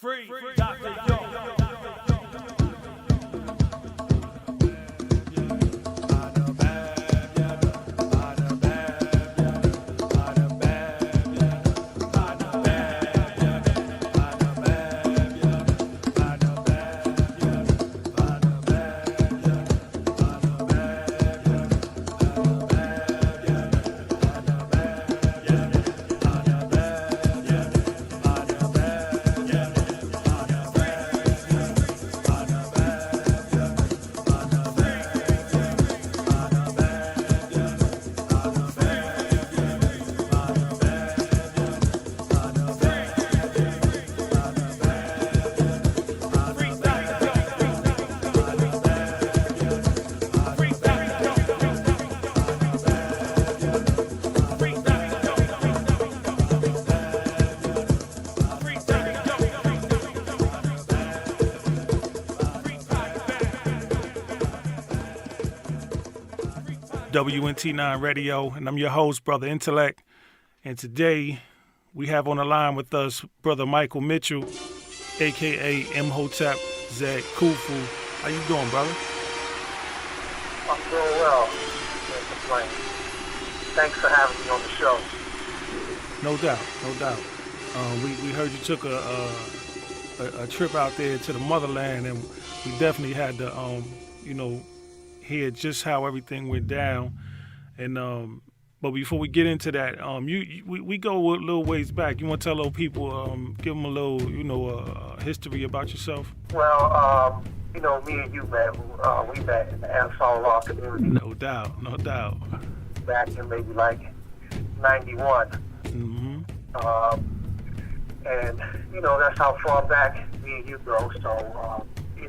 Free, Dr. Yo. WNT9 RADIO, and I'm your host, Bro.Ntelek. And today we have on the line with us Brother Michael Mitchell, a.k.a. Imhotep Zed Khufu. How you doing, brother? I'm doing well. Can't complain. Thanks for having me on the show. No doubt, no doubt. We heard you took a trip out there to the motherland, and we definitely had to, hear just how everything went down. And but before we get into that, we go a little ways back. You want to tell little people, give them a little, history about yourself? Well, me and you met. We met in the Ansar Law community. No doubt, no doubt. Back in maybe like '91. Mm-hmm. And that's how far back me and you go. So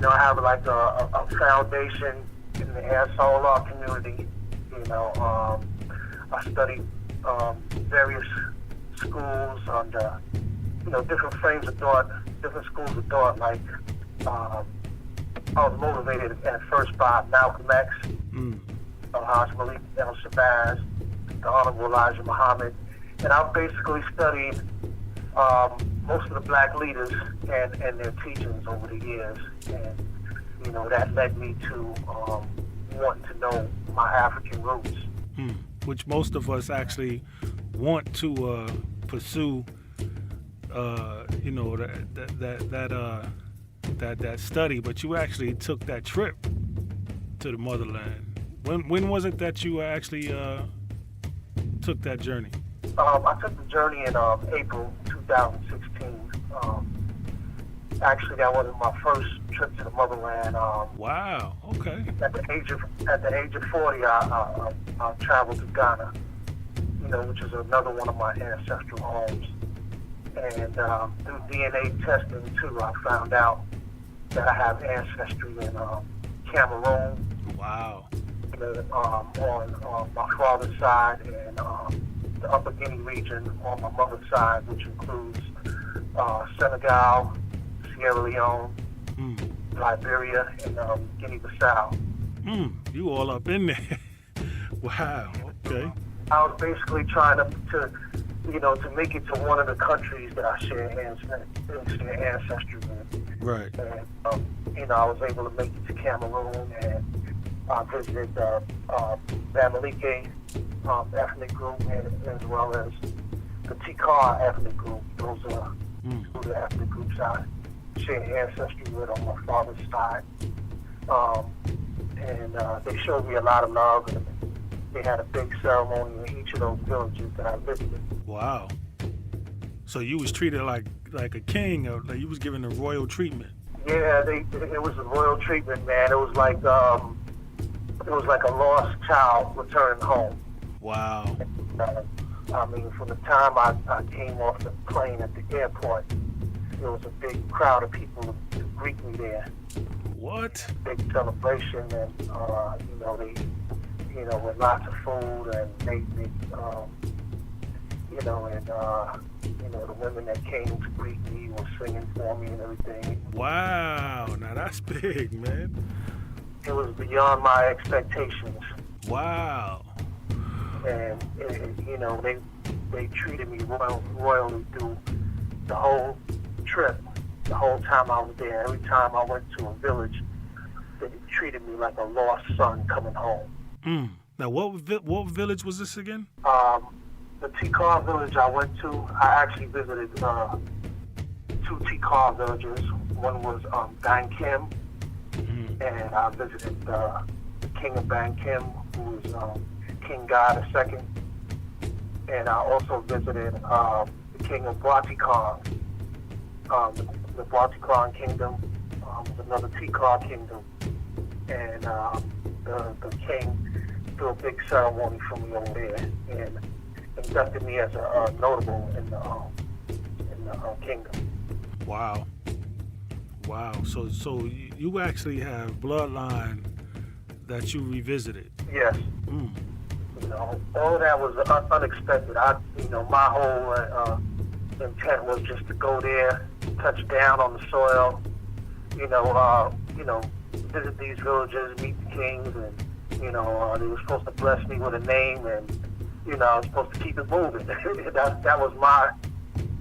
I have like a foundation in the Ansar Law community. I studied various schools under, different frames of thought, different schools of thought. Like, I was motivated at first by Malcolm X, Haj Malik El-Shabazz, the Honorable Elijah Muhammad, and I basically studied most of the black leaders and their teachings over the years, and that led me to wanting to know my African roots. Which most of us actually want to pursue, that study, but you actually took that trip to the motherland. When was it that you actually took that journey? I took the journey in April 2016. Actually, that wasn't my first trip to the motherland. Wow. Okay. At the age of 40, I traveled to Ghana, which is another one of my ancestral homes. And through DNA testing too, I found out that I have ancestry in Cameroon. Wow. On my father's side, and the Upper Guinea region on my mother's side, which includes Senegal, Sierra Leone, Liberia, and Guinea-Bissau. You all up in there. Wow. Okay. I was basically trying to make it to one of the countries that I share ancestry with. Right. And I was able to make it to Cameroon, and I visited the Bamileke ethnic group, as well as the Tikar ethnic group. Those are two of the ethnic groups I share ancestry with on my father's side. And they showed me a lot of love, and they had a big ceremony in each of those villages that I visited. Wow. So you was treated like a king, or like you was given the royal treatment. Yeah, it was a royal treatment, man. It was like a lost child returning home. Wow. From the time I came off the plane at the airport, there was a big crowd of people to greet me there. What? Big celebration, and with lots of food, and the women that came to greet me were singing for me and everything. Wow, now that's big, man. It was beyond my expectations. Wow. And they treated me royally through the whole trip. the whole time I was there. Every time I went to a village, they treated me like a lost son coming home. Now, what village was this again? The Tikar village I went to, I actually visited two Tikar villages. One was Ban Kim, and I visited the king of Ban Kim, who was King God II. And I also visited the king of Bro.Ntelek. The Bro.Ntelek kingdom was another Tikar kingdom. And the king threw a big ceremony for me over there and inducted me as a notable in the kingdom. Wow. So you actually have bloodline that you revisited. Yes. You know, all of that was unexpected. My whole intent was just to go there, touch down on the soil, visit these villages, meet the kings, and they were supposed to bless me with a name, and I was supposed to keep it moving. that was my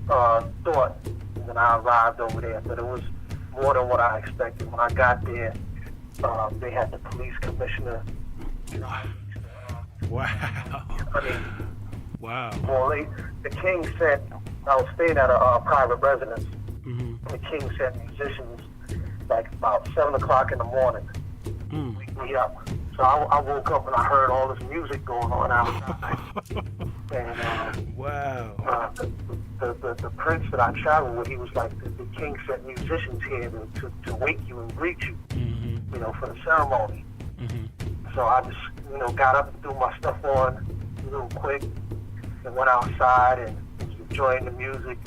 thought when I arrived over there, but it was more than what I expected. When I got there, they had the police commissioner. Wow. Well, the king said, I was staying at a private residence. The king sent musicians like about 7 o'clock in the morning to wake me up. So I woke up and I heard all this music going on outside. And wow. The prince that I traveled with, he was like, the king sent musicians here to wake you and greet you, for the ceremony. So I just, got up and threw my stuff on real quick and went outside and was enjoying the music.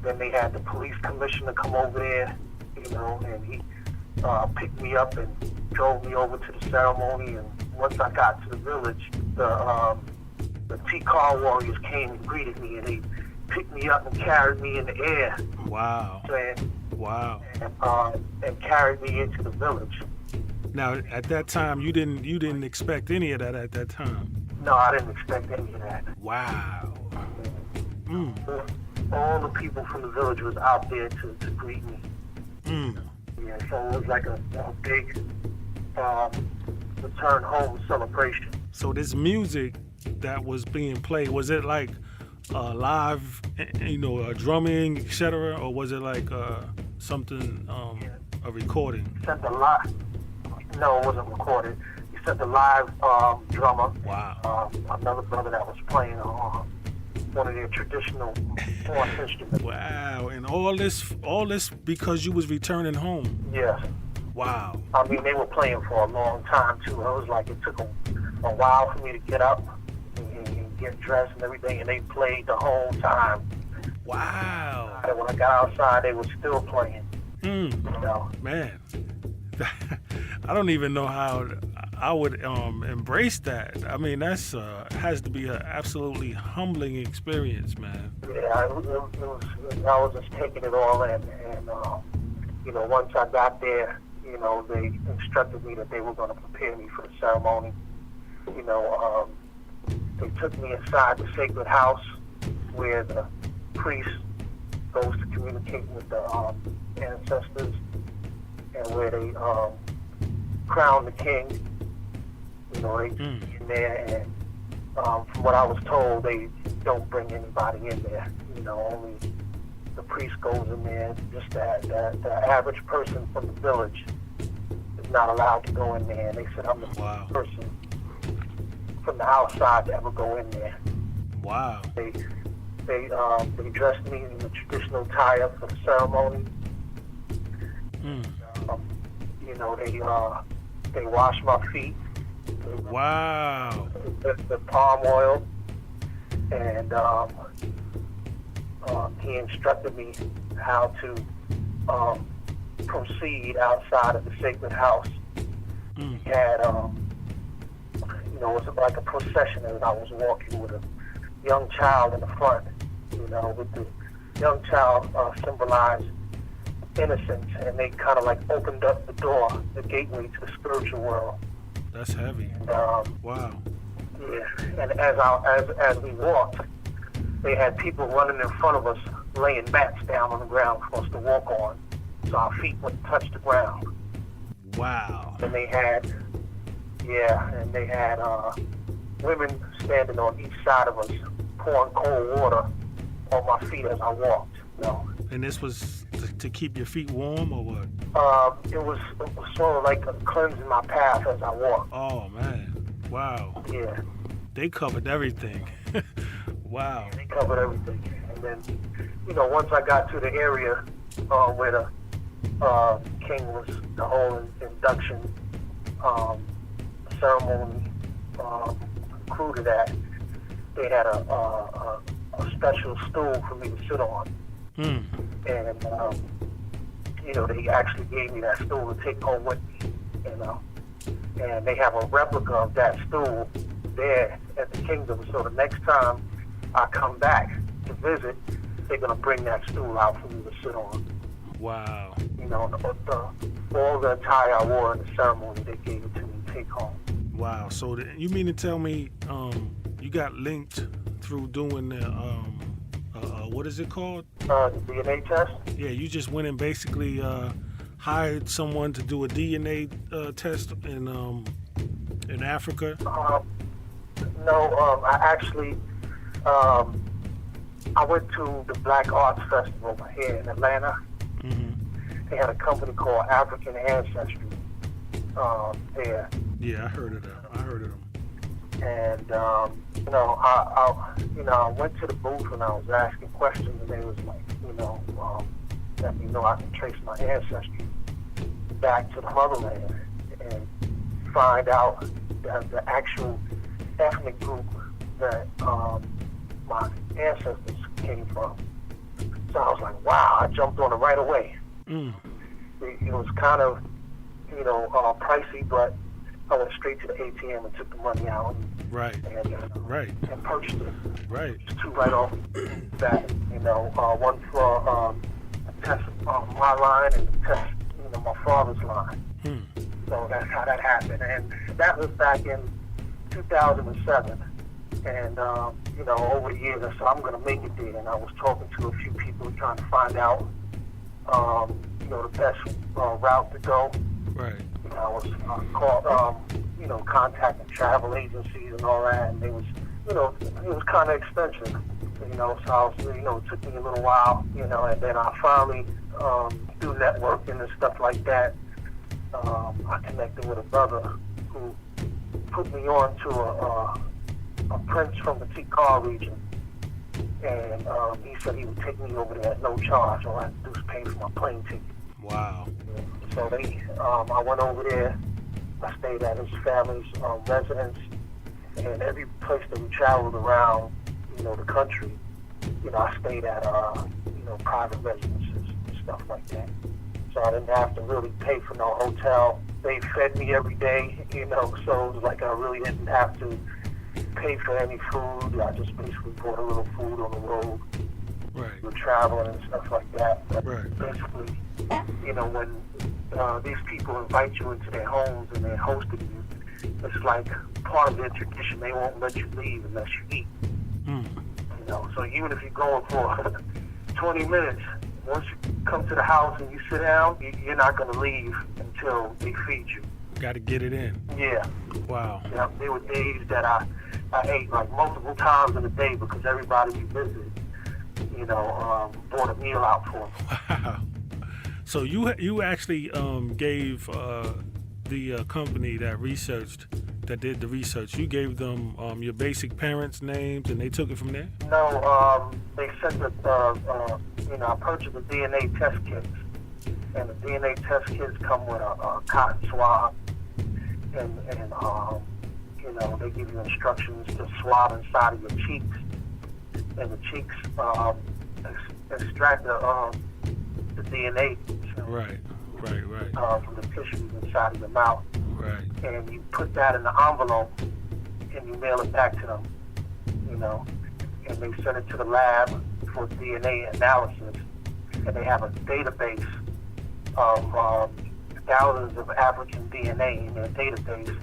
Then they had the police commissioner come over there, and he picked me up and drove me over to the ceremony. And once I got to the village, the Tikar warriors came and greeted me, and they picked me up and carried me in the air. Wow. Wow. And carried me into the village. Now, at that time, you didn't expect any of that at that time. No, I didn't expect any of that. Wow. All the people from the village was out there to greet me. Yeah, so it was like a big return home celebration. So this music that was being played, was it like live, drumming, etc., or was it like something, a recording? No, it wasn't recorded. He sent a live drummer. Wow. Another brother that was playing one of their traditional horn instruments. Wow. And all this because you was returning home. Yes. Wow. I mean, they were playing for a long time too. It was like it took a while for me to get up and get dressed and everything, and they played the whole time. Wow. And when I got outside, they were still playing. Man. I don't even know how I would embrace that. I mean, that's has to be an absolutely humbling experience, man. Yeah, I was just taking it all in, and once I got there, they instructed me that they were going to prepare me for the ceremony. They took me inside the sacred house where the priest goes to communicate with the ancestors, and where they crown the king. They in there, and from what I was told, they don't bring anybody in there. Only the priest goes in there. Just the average person from the village is not allowed to go in there. And they said I'm the first person from the outside to ever go in there. Wow. They dressed me in the traditional attire for the ceremony. They washed my feet. Wow. The palm oil, and he instructed me how to proceed outside of the sacred house. He had, it was like a procession as I was walking with a young child in the front, with the young child symbolized innocence, and they kind of like opened up the door, the gateway to the spiritual world. That's heavy. Wow. Yeah, and as we walked, they had people running in front of us laying mats down on the ground for us to walk on, so our feet wouldn't touch the ground. Wow. And they had women standing on each side of us, pouring cold water on my feet as I walked. You know. And this was to keep your feet warm or what? It was sort of like cleansing my path as I walked. Oh man, wow. Yeah. They covered everything. Wow. They covered everything. And then, once I got to the area where the king was, the whole induction ceremony included that, they had a special stool for me to sit on. And, they actually gave me that stool to take home with me, And they have a replica of that stool there at the kingdom. So the next time I come back to visit, they're going to bring that stool out for me to sit on. Wow. All the attire I wore in the ceremony, they gave it to me to take home. Wow. So you mean to tell me you got linked through doing the, what is it called? The DNA test? Yeah, you just went and basically hired someone to do a DNA test in Africa? No, I actually, I went to the Black Arts Festival here in Atlanta. Mm-hmm. They had a company called African Ancestry there. Yeah, I heard of them. And I went to the booth and I was asking questions, and they was like, let me know I can trace my ancestry back to the motherland and find out that the actual ethnic group that my ancestors came from. So I was like, wow, I jumped on it right away. It was kind of, pricey, but I went straight to the ATM and took the money out and purchased it. Right. Just two right off that, one for a test on my line and a test, my father's line. So that's how that happened. And that was back in 2007. And, over the years, I said, I'm going to make it there. And I was talking to a few people trying to find out, the best route to go. Right. I was contacting travel agencies and all that, and it was kind of expensive, so I was, it took me a little while, and then I finally, through networking and stuff like that, I connected with a brother who put me on to a prince from the Tikar region, and he said he would take me over there at no charge. All I had to do was pay for my plane ticket. Wow. So I went over there. I stayed at his family's residence, and every place that we traveled around, the country, I stayed at, private residences and stuff like that. So I didn't have to really pay for no hotel. They fed me every day, so it was like I really didn't have to pay for any food. I just basically bought a little food on the road. Right. We were traveling and stuff like that. But right. Basically, when these people invite you into their homes and they're hosting you, it's like part of their tradition. They won't let you leave unless you eat. So even if you're going for 20 minutes, once you come to the house and you sit down, you're not going to leave until they feed you. Got to get it in. Yeah. Wow. Yeah, there were days that I ate like multiple times in a day because everybody we visited, bought a meal out for them. Wow. So you actually gave the company that did the research, you gave them your basic parents' names and they took it from there? No, they sent I purchased the DNA test kits. And the DNA test kits come with a cotton swab. And they give you instructions to swab inside of your cheeks. And the cheeks extract the DNA. Right. From the tissues inside of your mouth. Right. And you put that in the envelope and you mail it back to them, and they send it to the lab for DNA analysis. And they have a database of thousands of African DNA in their database,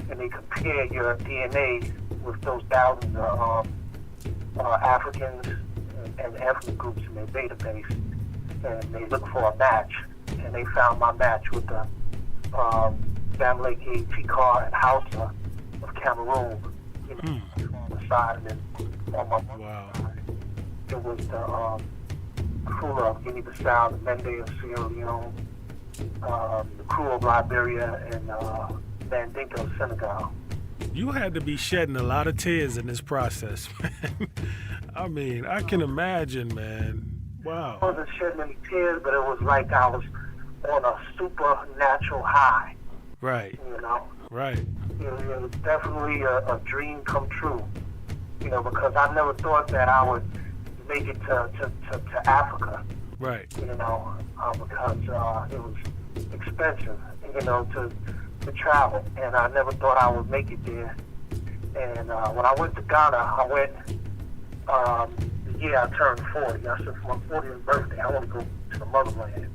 and they compare your DNA with those thousands of Africans and and ethnic groups in their database, and they looked for a match, and they found my match with the Bamileke, Tikar, and Hausa of Cameroon, on the side, and then on my Wow. side, it was the crew of Guinea-Bissau, the Mende of Sierra Leone, the crew of Liberia, and Mandinka of Senegal. You had to be shedding a lot of tears in this process, man. I mean, I can imagine, man. Wow. I wasn't shedding any tears, but it was like I was on a supernatural high. Right. Right. It was definitely a dream come true, because I never thought that I would make it to Africa, Right. because it was expensive, to travel, and I never thought I would make it there. And when I went to Ghana, I went the year I turned 40. I said, for my 40th birthday, I want to go to the motherland.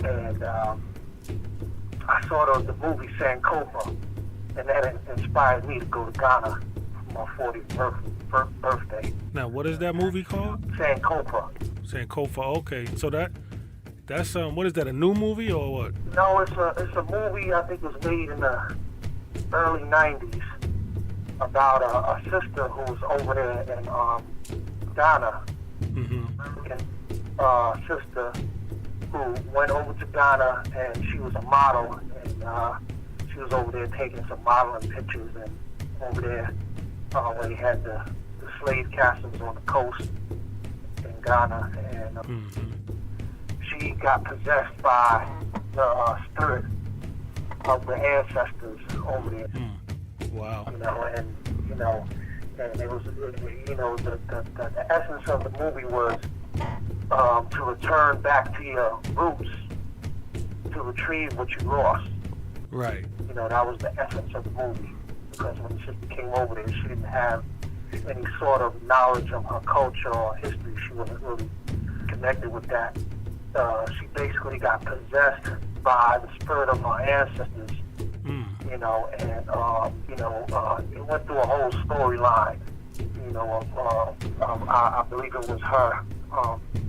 And I saw the movie Sankofa, and that inspired me to go to Ghana for my 40th birthday. Now, what is that movie called? Sankofa. Sankofa. Okay, so that's what is that? A new movie or what? No, it's a movie I think was made in the early '90s about a sister who was over there in Ghana. American sister who went over to Ghana, and she was a model, and she was over there taking some modeling pictures, and over there where they had the slave castles on the coast in Ghana, and she got possessed by the spirit of the ancestors over there. Wow. And it was, the essence of the movie was to return back to your roots, to retrieve what you lost. Right. That was the essence of the movie. Because when the sister came over there, she didn't have any sort of knowledge of her culture or history. She wasn't really connected with that. She basically got possessed by the spirit of her ancestors, and it went through a whole storyline, I believe it was her,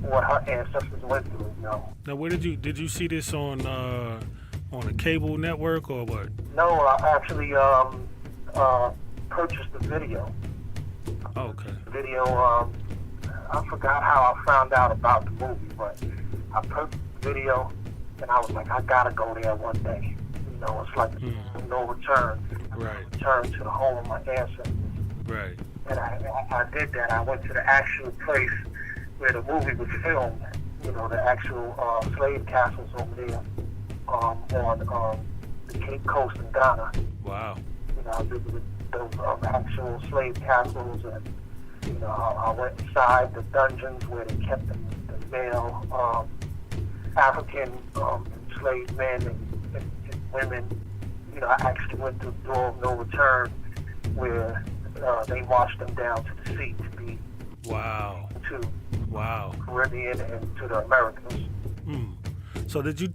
what her ancestors went through, Now, where did you see this on a cable network or what? No, I actually purchased the video. Okay. The video, I forgot how I found out about the movie, but I purchased the video, and I was like, I gotta go there one day. It's like no return. Right. Return to the home of my ancestors. Right. And I did that. I went to the actual place where the movie was filmed. The actual slave castles over there on the Cape Coast in Ghana. Wow. I visited those actual slave castles, and I went inside the dungeons where they kept the male African enslaved men and women. I actually went to the door of no return where they marched them down to the sea to be to Caribbean and to the Americas. So did you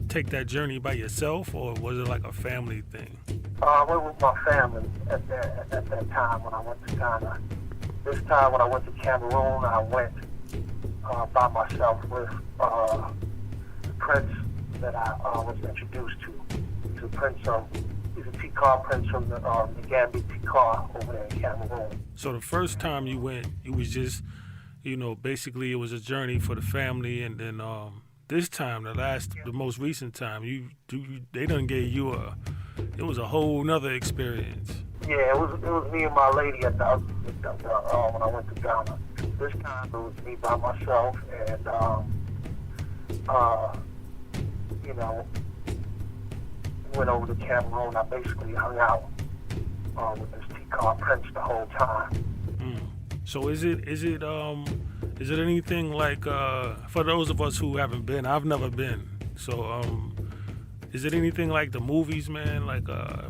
take that journey by yourself, or was it like a family thing? I went with my family at that time when I went to Ghana. This time when I went to Cameroon, I went by myself with the prince that I was introduced to. He's a Tikar prince from the Ngambi Tikar over there in Cameroon. So the first time you went, it was just, basically it was a journey for the family, and then this time, the most recent time, they done gave you it was a whole nother experience. Yeah, it was me and my lady when I went to Ghana. This time it was me by myself, and went over to Cameroon. I basically hung out with this Tikar prince the whole time. So is it anything like for those of us who haven't been? I've never been. So is it anything like the movies, man? Like the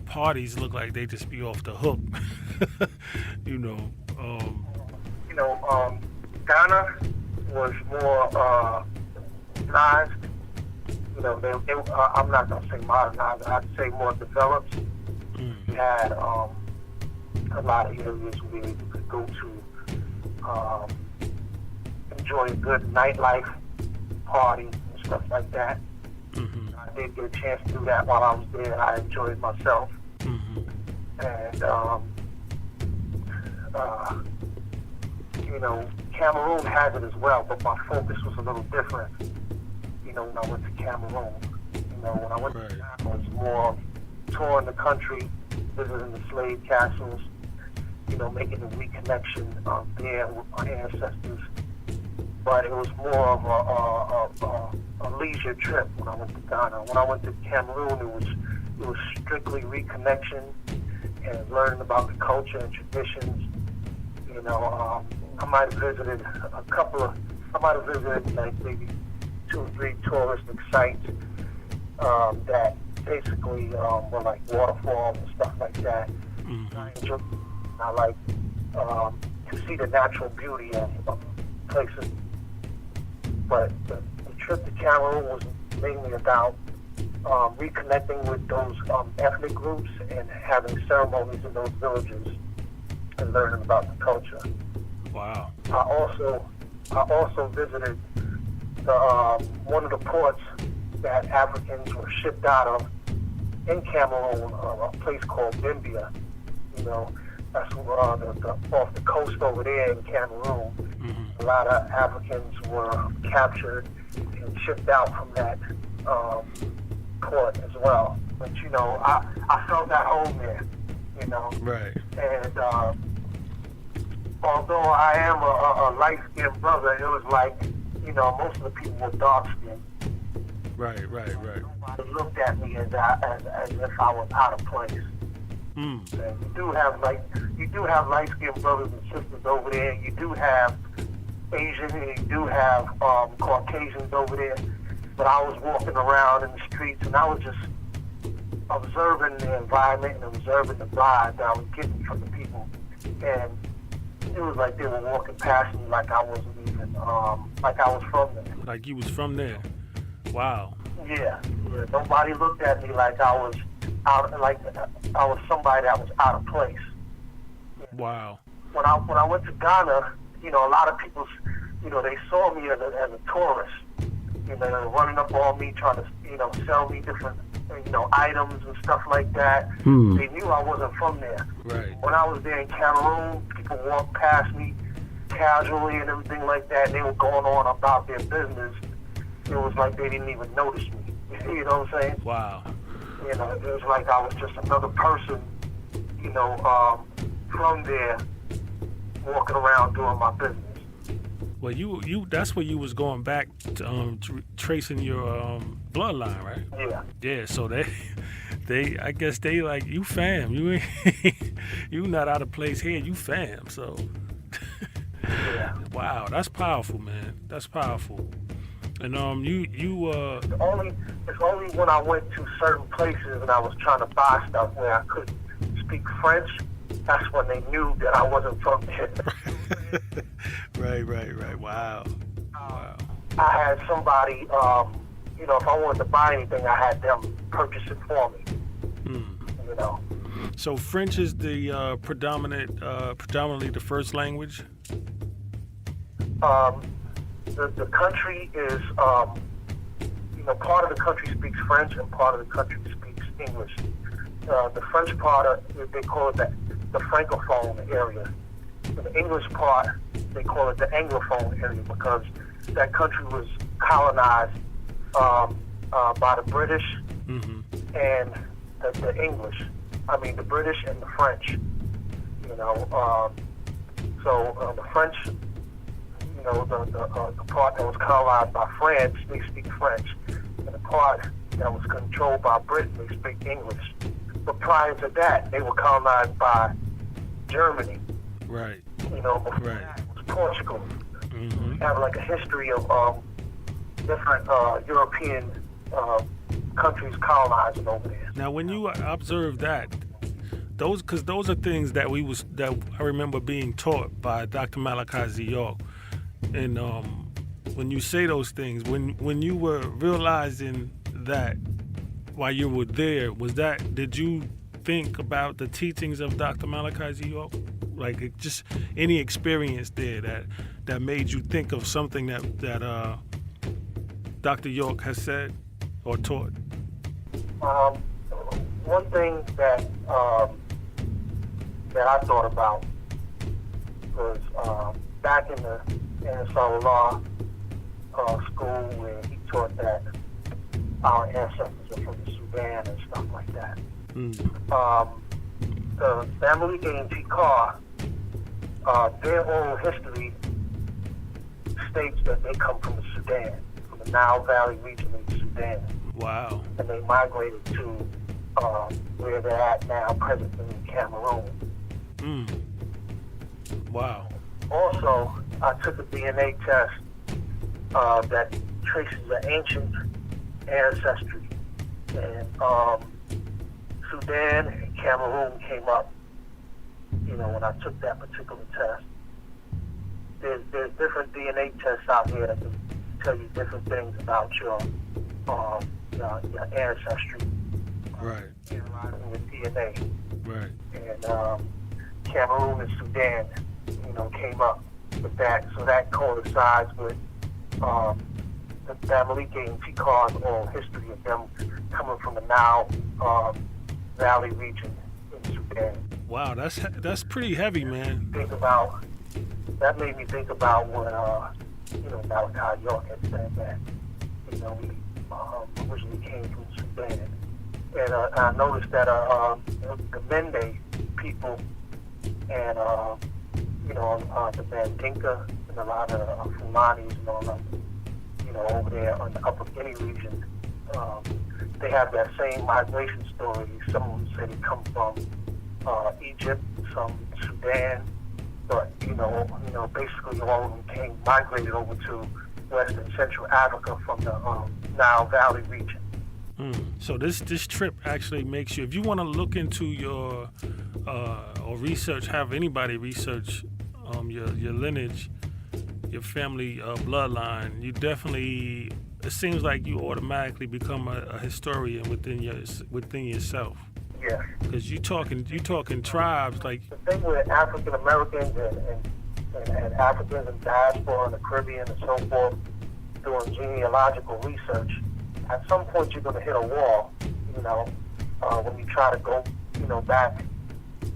parties look like they just be off the hook. Ghana was more modernized. I'm not gonna say modernized. I'd say more developed. You had a lot of areas where you could go to enjoy a good nightlife, party, and stuff like that. Mm-hmm. I did get a chance to do that while I was there. I enjoyed myself. Mm-hmm. And, Cameroon has it as well, but my focus was a little different, when I went to Cameroon. When I went to Ghana, it was more touring the country, visiting the slave castles, making the reconnection there with my ancestors. But it was more of a leisure trip when I went to Ghana. When I went to Cameroon, it was strictly reconnection and learning about the culture and traditions. I might have visited like maybe 2 or 3 touristic sites that basically were like waterfalls and stuff like that. Mm-hmm. I like to see the natural beauty of places. But the trip to Cameroon was mainly about reconnecting with those ethnic groups and having ceremonies in those villages and learning about the culture. Wow. I also visited one of the ports that Africans were shipped out of in Cameroon, a place called Bimbia. That's off the coast over there in Cameroon. Mm-hmm. A lot of Africans were captured and shipped out from that port as well. But I felt at home there. Right. And although I am a light-skinned brother, it was like most of the people were dark-skinned. Right. Nobody looked at me as if I was out of place. Mm. And you do have light-skinned brothers and sisters over there. You do have Asian, and you do have Caucasians over there. But I was walking around in the streets, and I was just observing the environment and observing the vibe that I was getting from the people. And it was like they were walking past me like I wasn't even, like I was from there. Like you was from there. Wow. Yeah. Nobody looked at me like I was I was somebody that was out of place. Wow. When I went to Ghana, a lot of people, they saw me as a tourist. Running up on me, trying to, sell me different, items and stuff like that. They knew I wasn't from there. Right. When I was there in Cameroon, people walked past me casually and everything like that. They were going on about their business. It was like they didn't even notice me. You know what I'm saying? Wow. It was like I was just another person, from there, walking around doing my business. Well, you that's where you was going back to, tracing your bloodline, right? Yeah. Yeah. So they I guess they like you fam. You ain't you not out of place here. You fam. So. Yeah. Wow, that's powerful, man. That's powerful. And It's only when I went to certain places and I was trying to buy stuff where I couldn't speak French. That's when they knew that I wasn't from there. Right. Wow. I had somebody, if I wanted to buy anything, I had them purchase it for me. So French is the predominantly the first language? The country is, part of the country speaks French and part of the country speaks English. The French part, they call it the Francophone area. And the English part, they call it the Anglophone area because that country was colonized by the British and the English. I mean, the British and the French. So the French, the part that was colonized by France, they speak French. And the part that was controlled by Britain, they speak English. But prior to that, they were colonized by Germany. Right. Before that, it was Portugal. Have like a history of different European countries colonizing over there. Now, when you observe that, those are things that I remember being taught by Dr. Malachi Z.O. And when you say those things, when you were realizing that while you were there, did you think about the teachings of Dr. Malachi York? Like just any experience there that made you think of something that Dr. York has said or taught? One thing that I thought about was back in the Ansar Law school where he taught that our ancestors are from the Sudan and stuff like that. The family A.E.O, their oral history states that they come from the Sudan, from the Nile Valley region of the Sudan. Wow. And they migrated to where they're at now, presently in Cameroon. Wow. Also, I took a DNA test that traces the ancient ancestry. And Sudan and Cameroon came up, when I took that particular test. There's different DNA tests out here that can tell you different things about your ancestry. Right. Analyzing with DNA. Right. And Cameroon and Sudan, came up with that. So that coincides with the family A.E.O's oral history of them coming from the Nile Valley region in Sudan. Wow, that's pretty heavy, man. That made me think about when Malachi York had said that we originally came from Sudan, and I noticed that the Mende people and the Mandinka and a lot of Fulanis and all that, over there on the Upper Guinea region, they have that same migration story. Some of them say they come from Egypt, some Sudan, but basically all of them migrated over to West and Central Africa from the Nile Valley region. So this trip actually makes you, if you want to look into your or research, have anybody research your lineage, your family bloodline, you definitely, it seems like you automatically become a historian within yourself. Yeah. Because you talking tribes like. The thing with African Americans and Africans in diaspora in the Caribbean and so forth, doing genealogical research, at some point you're going to hit a wall, when you try to go, back,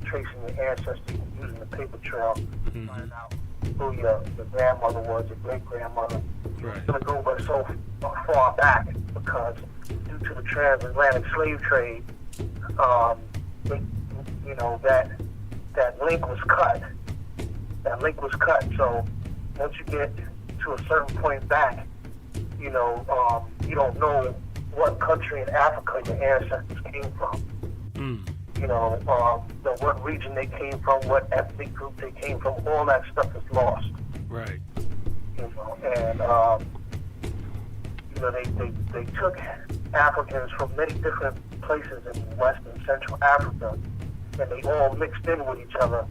tracing your ancestry using the paper trail, find out who your grandmother was, your great-grandmother. Right. It's going to go but so far back because due to the transatlantic slave trade, that link was cut. That link was cut. So once you get to a certain point back, you don't know what country in Africa your ancestors came from. What region they came from, what ethnic group they came from, all that stuff is lost. Right. And they took Africans from many different places in West and Central Africa, and they all mixed in with each other,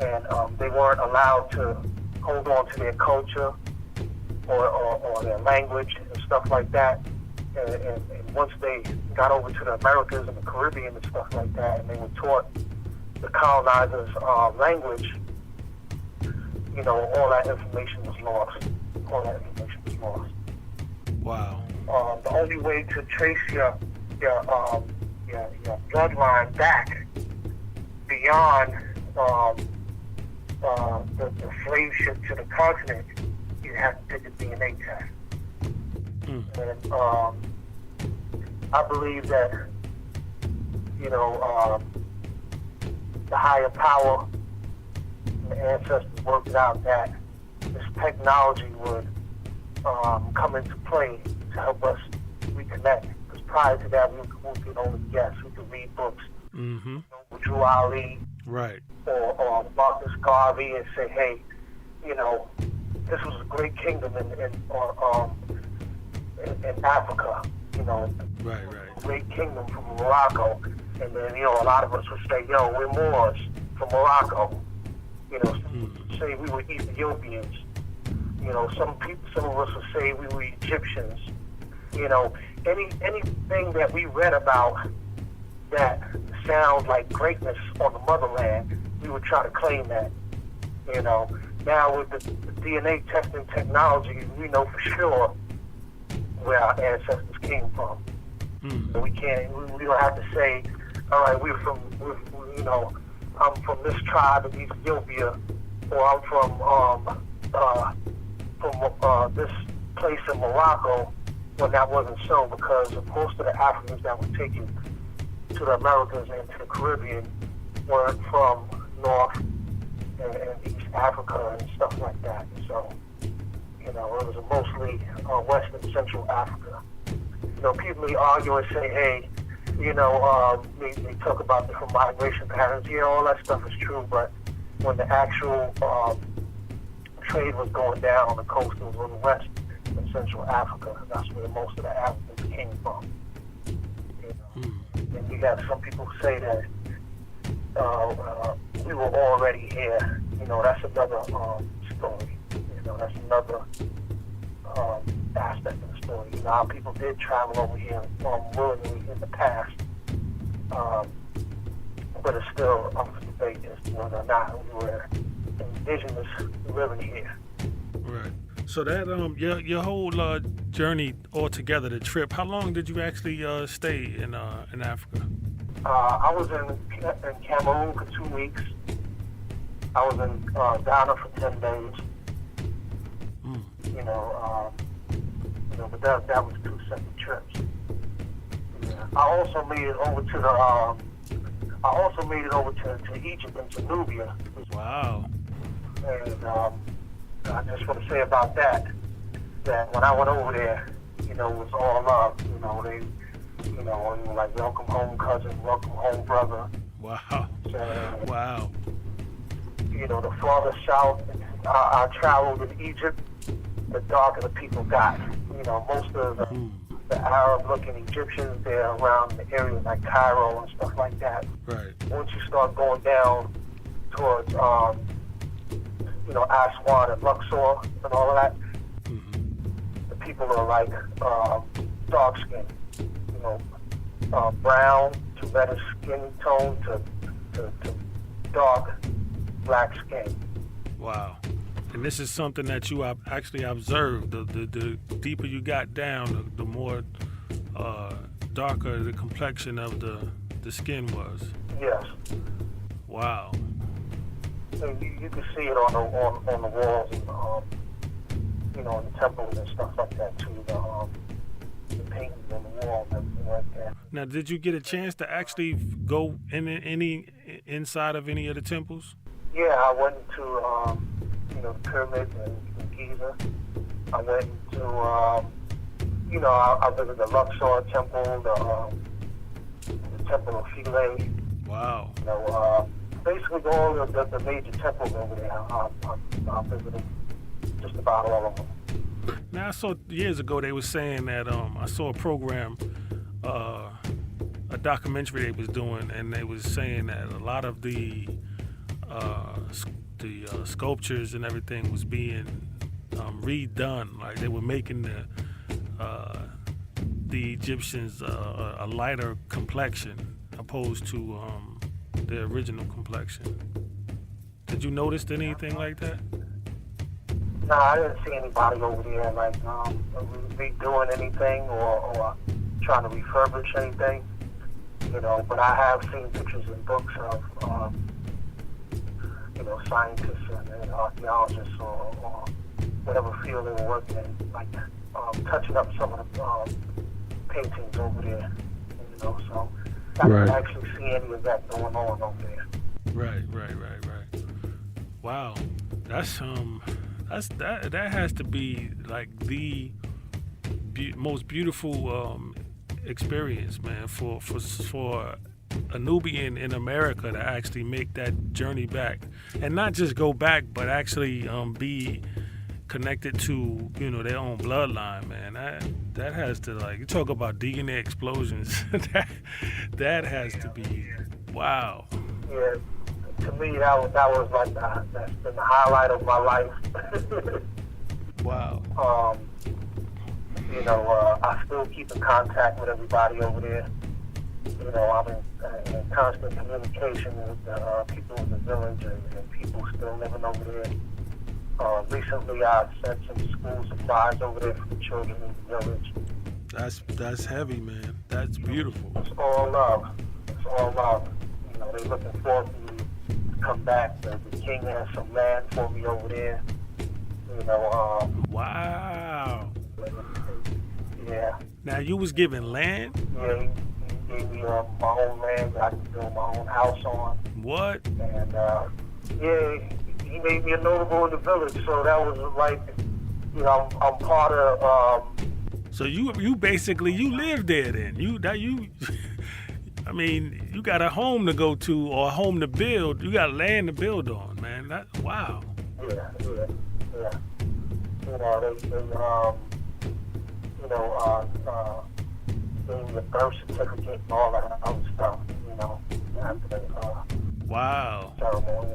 and they weren't allowed to hold on to their culture or their language and stuff like that. And once they got over to the Americas and the Caribbean and stuff like that, and they were taught the colonizers' language, all that information was lost. Wow. The only way to trace your bloodline back beyond the slave ship to the continent, you have to take a DNA test. And I believe that the higher power and the ancestors worked out that this technology would come into play to help us reconnect. Because prior to that, we could only guess. We could read books. Drew Ali, right, or Marcus Garvey, and say, hey, this was a great kingdom in Africa. Right. Great kingdom from Morocco, and then a lot of us would say, we're Moors from Morocco. Say we were Ethiopians. Some of us would say we were Egyptians. Anything that we read about that sound like greatness on the motherland, we would try to claim that. You know, now with the DNA testing technology, we know for sure where our ancestors came from. So we don't have to say, all right, I'm from this tribe in Ethiopia, or I'm from this place in Morocco, when that wasn't so, because most of the Africans that were taken to the Americas and to the Caribbean weren't from North and East Africa and stuff like that. So, you know, it was mostly West and Central Africa. You know, people may argue and say, hey, you know, they talk about different migration patterns. Yeah, all that stuff is true, but when the actual trade was going down on the coast, it was in West and Central Africa. That's where most of the Africans came from. You know? And you got some people who say that we were already here. You know, that's another story. You know, that's another aspect of the story. You know, how people did travel over here willingly in the past, but it's still up for debate as to whether or not we were indigenous living here. Right. So that your whole journey altogether, the trip, how long did you actually stay in Africa? I was in Cameroon for 2 weeks. I was in Ghana for 10 days. You know, but that was 2 separate trips. Yeah. I also made it over to Egypt and to Nubia. Wow. And I just want to say about that when I went over there, you know, it was all love. You know, they were like, welcome home, cousin, welcome home, brother. Wow. So, wow. You know, the farther south I traveled in Egypt, the darker the people got. You know, most of the Arab-looking Egyptians, they're around the area like Cairo and stuff like that. Right. Once you start going down towards, you know, Aswan and Luxor and all of that, the people are like dark skin, you know, brown to reddish skin tone to dark black skin. Wow. And this is something that you actually observed. The deeper you got down, the more darker the complexion of the skin was. Yes. Wow. And you can see it on the walls and you know, in the temples and stuff like that too. The paintings on the wall and everything like that. Now, did you get a chance to actually go inside of any of the temples? Yeah, I went to you know, the pyramids in Giza. I went to you know, I visited the Luxor temple, the temple of Philae. Wow. You know, basically all the major temples over there. I visited just about all of them. Now, I saw years ago they were saying that I saw a program, a documentary they was doing, and they was saying that a lot of the sculptures and everything was being redone. Like they were making the Egyptians a lighter complexion opposed to the original complexion. Did you notice anything like that? No, I didn't see anybody over there like redoing anything or trying to refurbish anything. You know, but I have seen pictures and books of you know, scientists and archaeologists or whatever field they were working in, like touching up some of the paintings over there. You know, so I didn't actually see any of that going on over there. Right. Wow, that has to be like the most beautiful experience, man, for a Nubian in America to actually make that journey back, and not just go back, but actually be connected to, you know, their own bloodline, man. That has to, like, you talk about DNA explosions. that has to be, wow. Yeah, to me that was like that's been the highlight of my life. Wow. You know, I still keep in contact with everybody over there. You know, I'm in constant communication with the people in the village and people still living over there. Recently, I sent some school supplies over there for the children in the village. That's heavy, man. That's beautiful. It's all love. It's all love. You know, they're looking forward for me to come back. The king has some land for me over there. You know, Wow. yeah. Now you was given land? Yeah, he gave me my own land that I can build my own house on. What? And, yeah, he made me a notable in the village, so that was like, you know, I'm part of, So you basically you live there then. I mean, you got a home to go to or a home to build. You got land to build on, man. Wow. Yeah. You know, they gave me a birth certificate and all that other stuff, you know, after the Wow. ceremony.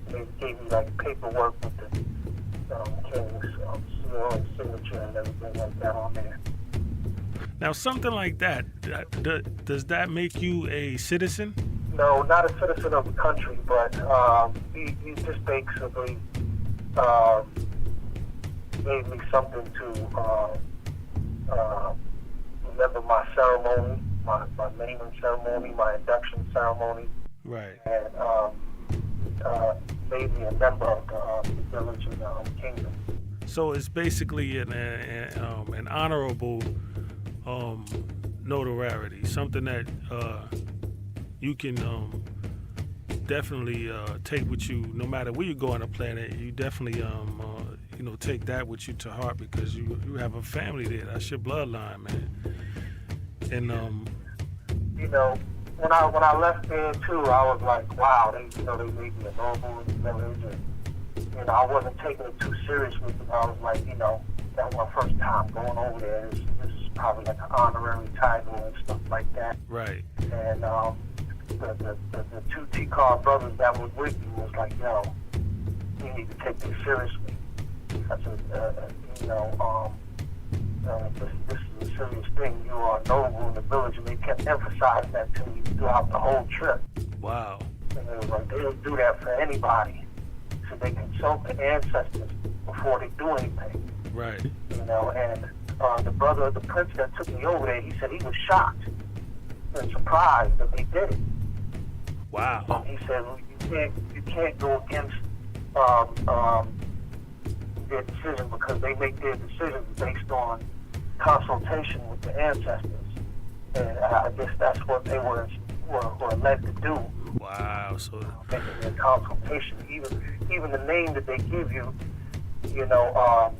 They gave me like paperwork with the king's seal and signature and everything like that on there. Now something like that, does that make you a citizen? No, not a citizen of the country, but he just basically gave me something to remember my ceremony, my naming ceremony, my induction ceremony, Right. and made me a member of the village and the kingdom. So it's basically an honorable notoriety, something that you can definitely take with you no matter where you go on the planet. You definitely take that with you to heart because you have a family there. That's your bloodline, man. And you know, when I left there too, I was like, wow, they made me a noble in the village, and you know, I wasn't taking it too seriously because I was like, you know, that was my first time going over there. This is probably like an honorary title and stuff like that. right. And the two T-Car brothers that was with me was like, yo, you need to take this seriously. I said, this is a serious thing. You are noble in the village, and they kept emphasizing that to me throughout the whole trip. Wow. And they was like, they don't do that for anybody. So they consult the ancestors before they do anything. Right. You know, and the prince that took me over there, he said he was shocked and surprised that they did it. Wow. He said, well, you can't go against their decision because they make their decisions based on consultation with the ancestors. And I guess that's what they were led to do. Wow. So Making their consultation. Even the name that they give you, you know,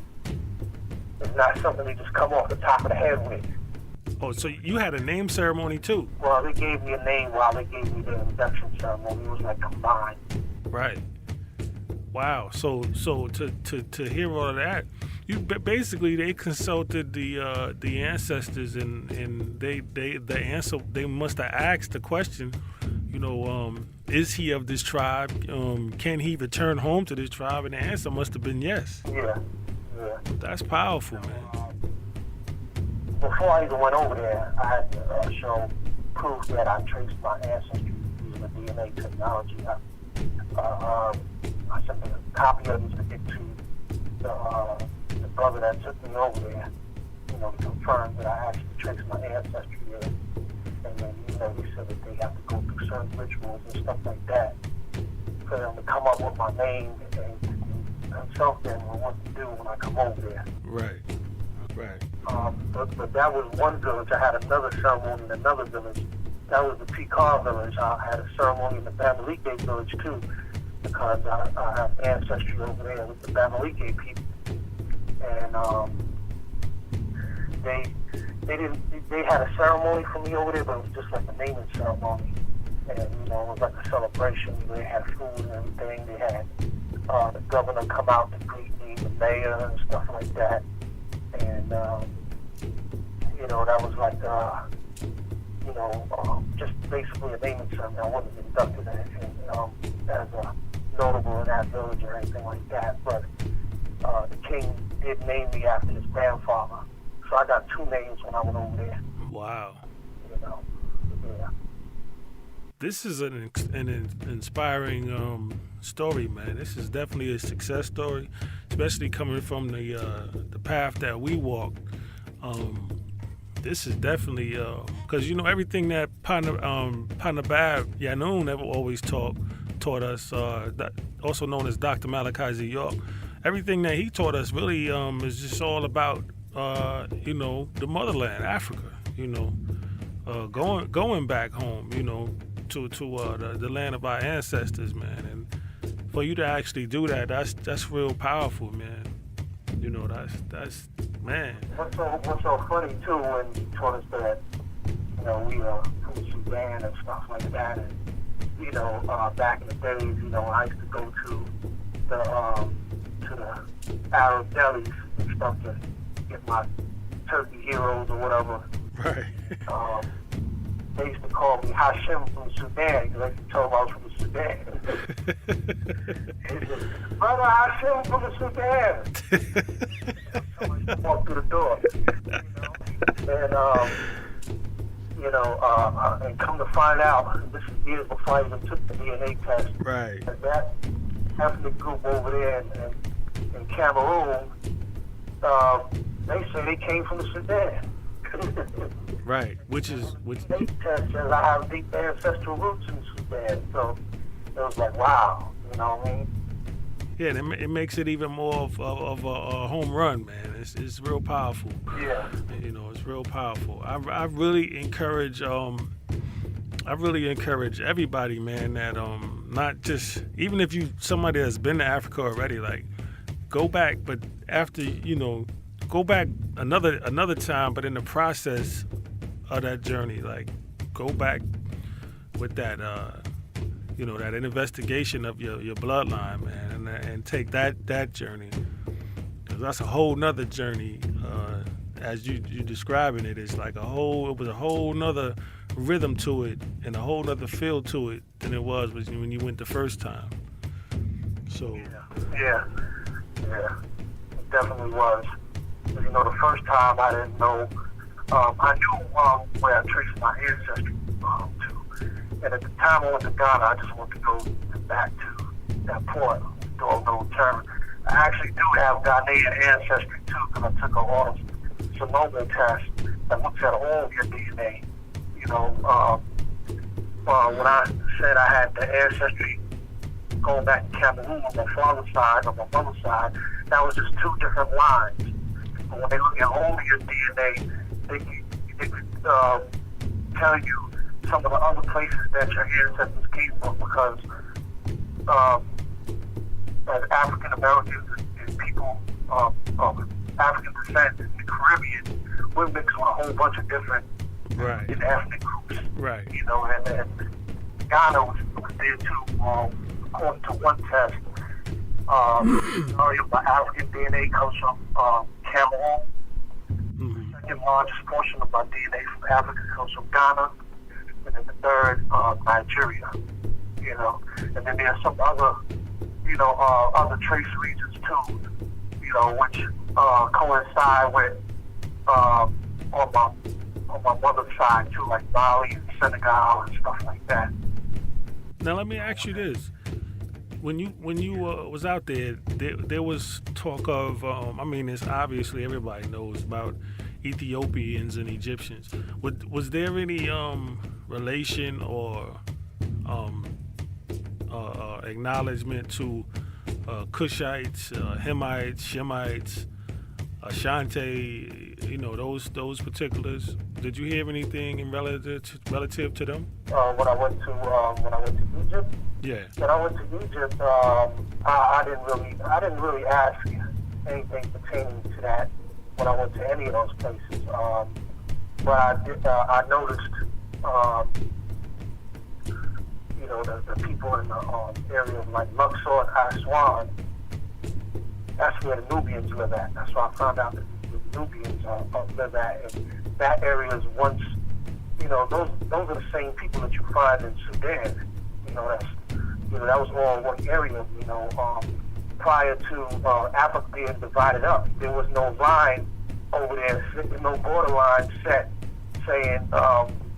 is not something they just come off the top of the head with. oh, so you had a name ceremony too? Well, they gave me a name while they gave me the induction ceremony. It was like combined. Right. Wow. So to hear all of that, basically they consulted the ancestors and they must have asked the question, you know, is he of this tribe? Can he return home to this tribe? And the answer must have been yes. Yeah. That's powerful, man. Before I even went over there, I had to show proof that I traced my ancestry using the DNA technology. I sent a copy of this to get to the brother that took me over there, you know, to confirm that I actually traced my ancestry there. And then, you know, they said that they have to go through certain rituals and stuff like that for them to come up with my name and consult them on what to do when I come over there. Right. But that was one village. I had another ceremony in another village. That was the P-Car village. I had a ceremony in the Bamileke village too, because I have ancestry over there with the Bamileke people. And they had a ceremony for me over there, but it was just like a naming ceremony. And you know, it was like a celebration. They had food and everything. They had the governor come out to greet me, the mayor and stuff like that. And you know, that was like just basically a naming ceremony. I wasn't inducted as a notable in that village or anything like that, but the king did name me after his grandfather. So I got two names when I went over there. Wow. You know. Yeah. This is an inspiring story, man. This is definitely a success story, especially coming from the path that we walked. This is definitely because everything that Panabab Yanun ever always taught us, also known as Dr. Malachi Z. York. Everything that he taught us really is just all about the motherland, Africa. Going back home. To the land of our ancestors, man. And for you to actually do that, that's real powerful, man. That's man. What's so funny too when you told us that we are from Sudan and stuff like that, and back in the days, I used to go to the Arab delis and stuff to get my turkey heroes or whatever. Right. They used to call me Hashim from Sudan because I used to tell them I was from the Sudan. Brother Hashim from the Sudan. Somebody walked through the door. And come to find out, this is years before I even took the DNA test. Right. That ethnic group over there in Cameroon, they say they came from the Sudan. Right, which they test says I have deep ancestral roots in Sudan, so it was like, wow, you know what I mean? Yeah, and it makes it even more of a home run, man. It's real powerful. Yeah. It's real powerful. I really encourage everybody, man, that not just, even if you somebody that's been to Africa already, like go back, but after go back another time, but in the process of that journey, like go back with that that investigation of your bloodline, man, and take that journey, because that's a whole nother journey. As you describing it, it's like it was a whole nother rhythm to it and a whole nother feel to it than it was when you went the first time. So yeah, it definitely was. The first time I didn't know. I knew where I traced my ancestry to, and at the time I went to Ghana, I just wanted to go back to that port, Bro.Ntelek. I actually do have Ghanaian ancestry too, because I took an autosomal test that looks at all of your DNA. When I said I had the ancestry going back to Cameroon on my father's side, on my mother's side, that was just two different lines. But when they look at all of your DNA, they could tell you some of the other places that your ancestors came from, because as African Americans and people of African descent in the Caribbean, we're mixed with a whole bunch of different ethnic groups. Right. And Ghana was there too. According to one test, my African DNA comes from Cameroon. Mm-hmm. The second largest portion of my DNA from Africa comes from Ghana, and then the third, Nigeria. And then there's some other, other trace regions too, which coincide with on my mother's side too, like Mali and Senegal and stuff like that. Now let me ask you this: when you was out there, there was talk of it's obviously everybody knows about Ethiopians and Egyptians. Was there any relation or acknowledgement to Cushites, Hamites, Shemites, Ashanti, those particulars? Did you hear anything in relative to them? When I went to Egypt. Yeah. When I went to Egypt, I didn't really ask anything pertaining to that when I went to any of those places. But I noticed, the people in the area of like Luxor and Aswan. That's where the Nubians live at. That's why I found out that the Nubians live at. And that area is once, those are the same people that you find in Sudan. That was all one area. Prior to Africa being divided up, there was no line over there, no border line set saying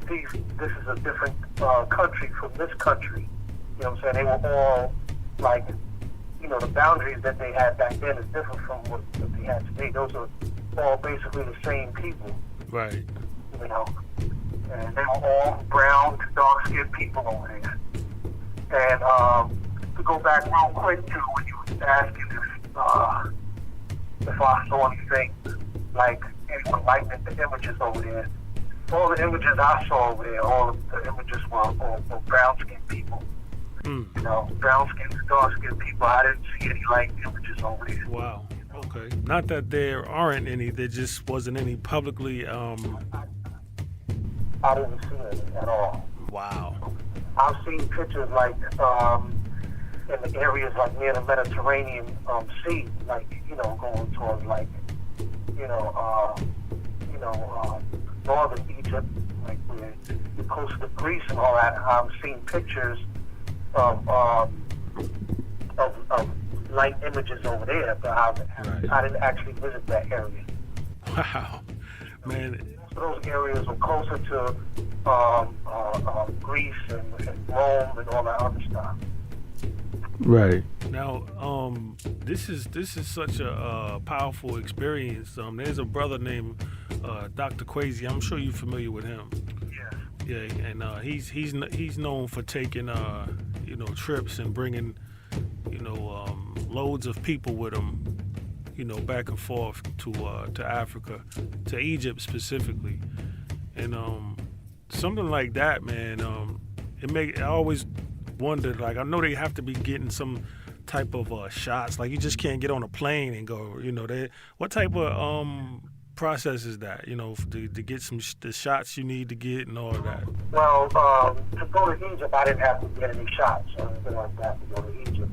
this is a different country from this country. You know what I'm saying? They were all like, you know, the boundaries that they had back then is different from what they had today. Those are all basically the same people. Right. You know, and they were all brown, dark-skinned people over there. And to go back real quick to when you was asking if I saw anything like anyone likened the images over there, all the images I saw over there, all of the images were brown-skinned people. You know, brown-skinned, dark-skinned people. I didn't see any like images over there. Wow. Okay. Not that there aren't any, there just wasn't any publicly. I didn't see any at all. Wow. I've seen pictures like in the areas like near the Mediterranean Sea, like, you know, going towards like, northern Egypt, like where the coast of Greece and all that. I've seen pictures of light images over there, but I didn't actually visit that area. Wow, man. Those areas are closer to Greece and Rome and all that other stuff. Right. Now, this is such a powerful experience. There's a brother named Dr. Kwesi. I'm sure you're familiar with him. Yeah. Yeah, and he's known for taking trips and bringing loads of people with him, back and forth to Africa, to Egypt specifically, and something like that, man. I always wondered, like, I know they have to be getting some type of shots, like you just can't get on a plane and go, what type of process is that, to get the shots you need to get and all of that? Well, to go to Egypt, I didn't have to get any shots or anything like that to go to Egypt.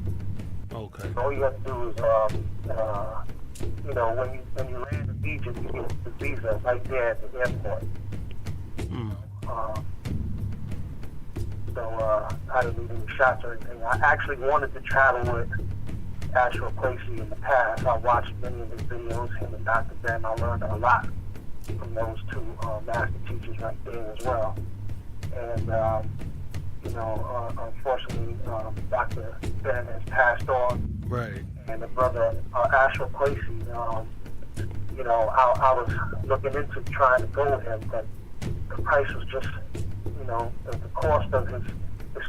Okay. All you have to do is, when you land in Egypt, you get the visa right there at the airport. So I didn't need any shots or anything. I actually wanted to travel with A.E.O. in the past. I watched many of his videos, him and Dr. Ben. I learned a lot from those two master teachers right there as well. And, unfortunately, Dr. Ben has passed on. Right. And the brother, A.E.O. I was looking into trying to go with him, but the price was just, the cost of his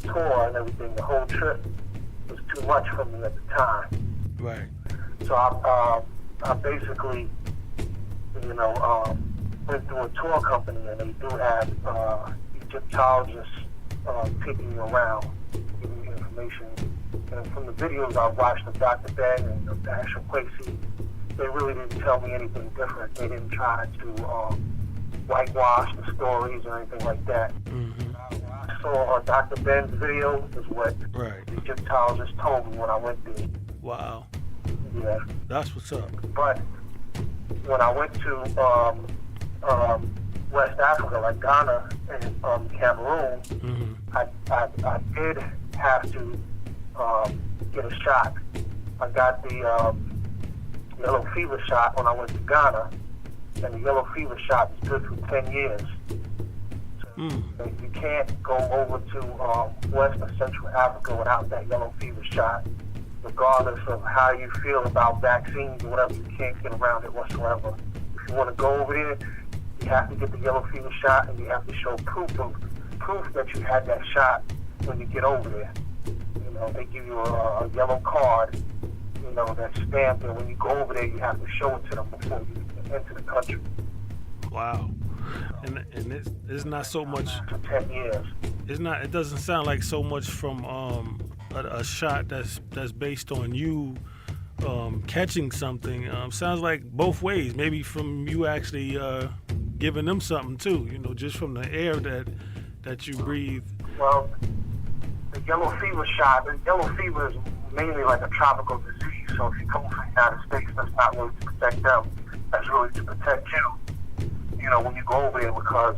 tour and everything, the whole trip was too much for me at the time. Right. So I basically, went through a tour company, and they do have Egyptologists taking you around, giving you information. And from the videos I watched of Dr. Ben and of A.E.O. they really didn't tell me anything different. They didn't try to whitewash the stories or anything like that. I saw Dr. Ben's video is what the Egyptologists told me when I went there. Wow. Yeah. That's what's up. But when I went to West Africa, like Ghana and Cameroon, I did have to get a shot. I got the yellow fever shot when I went to Ghana, and the yellow fever shot is good for 10 years. So you can't go over to West or Central Africa without that yellow fever shot, regardless of how you feel about vaccines or whatever. You can't get around it whatsoever. If you want to go over there, you have to get the yellow fever shot, and you have to show proof that you had that shot when you get over there. They give you a yellow card, that's stamped, and when you go over there, you have to show it to them before you enter the country. Wow. And it's not so much. For 10 years. It's not. It doesn't sound like so much from a shot that's based on you catching something. Sounds like both ways. Maybe from you actually giving them something too. Just from the air that you breathe. Well, the yellow fever shot. The yellow fever is mainly like a tropical disease. So if you come from the United States, that's not really to protect them. That's really to protect you. When you go over there, because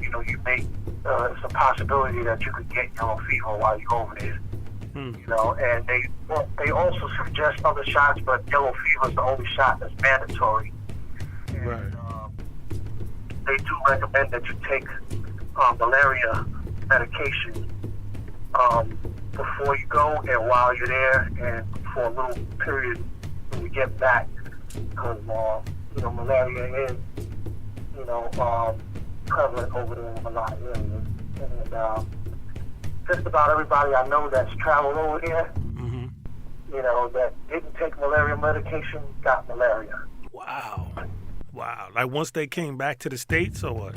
you may it's a possibility that you could get yellow fever while you're over there. And they also suggest other shots, but yellow fever is the only shot that's mandatory. And, right. they do recommend that you take malaria medication before you go and while you're there and for a little period when you get back, because malaria is prevalent over there in a lot of areas, and just about everybody I know that's traveled over there, that didn't take malaria medication got malaria. Wow. Like once they came back to the States or what?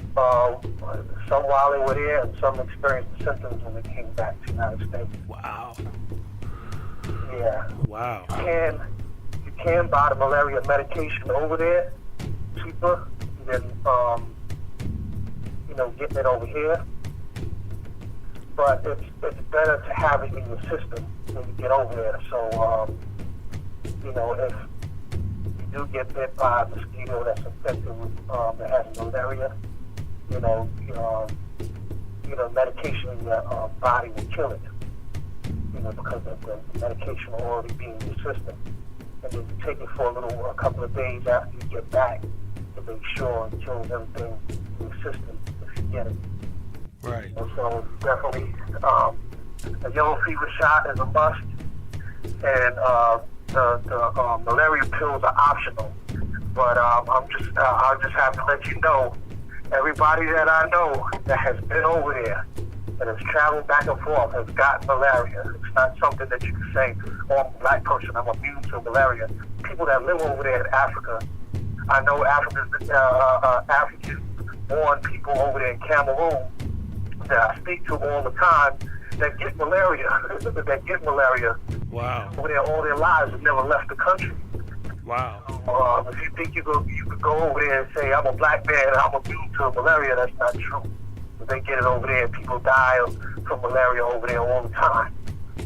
Some while they were there, and some experienced the symptoms when they came back to the United States. Wow. Yeah. Wow. You can buy the malaria medication over there cheaper than getting it over here. But it's better to have it in your system when you get over there. So if you do get bit by a mosquito that's infected with that has malaria, medication in your body will kill it. Because of the medication will already be in your system. And then you take it for a couple of days after you get back to make sure it kills everything in your system if you get it. Right. And so definitely a yellow fever shot is a must, and the malaria pills are optional. But I'll just have to let you know, everybody that I know that has been over there, that has traveled back and forth, has gotten malaria. It's not something that you can say, oh, I'm a black person, I'm immune to malaria. People that live over there in Africa, I know African-born people over there in Cameroon that I speak to all the time that get malaria. Wow. Over there all their lives and never left the country. Wow. If you think you could go over there and say, I'm a black man and I'm immune to malaria, that's not true. But they get it over there and people die from malaria over there all the time.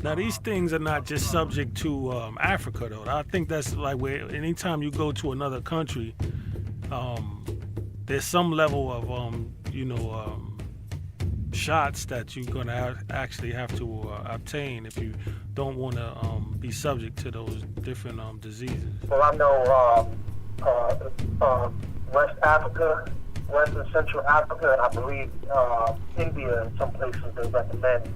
Now, these things are not just subject to Africa, though. I think that's like where anytime you go to another country, there's some level of, shots that you're going to actually have to obtain if you don't want to be subject to those different diseases. Well, I know West Africa, West and Central Africa, and I believe India, in some places they recommend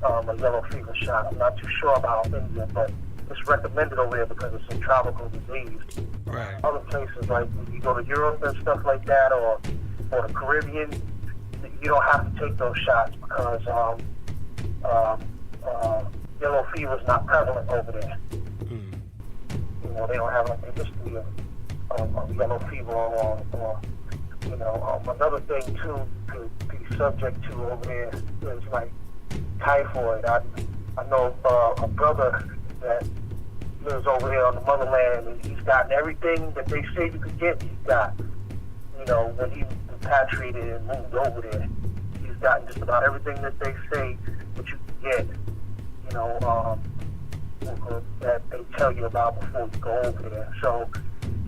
a yellow fever shot. I'm not too sure about India, but it's recommended over there because it's a tropical disease. Right. Other places, like when you go to Europe and stuff like that, or the Caribbean, you don't have to take those shots because yellow fever is not prevalent over there. They don't have like a history of yellow fever or another thing too to be subject to over there is like typhoid. I know a brother that lives over here on the motherland, and he's gotten everything that they say you could get. He's got, when he repatriated and moved over there, he's gotten just about everything that they say that you can get. That they tell you about before you go over there. So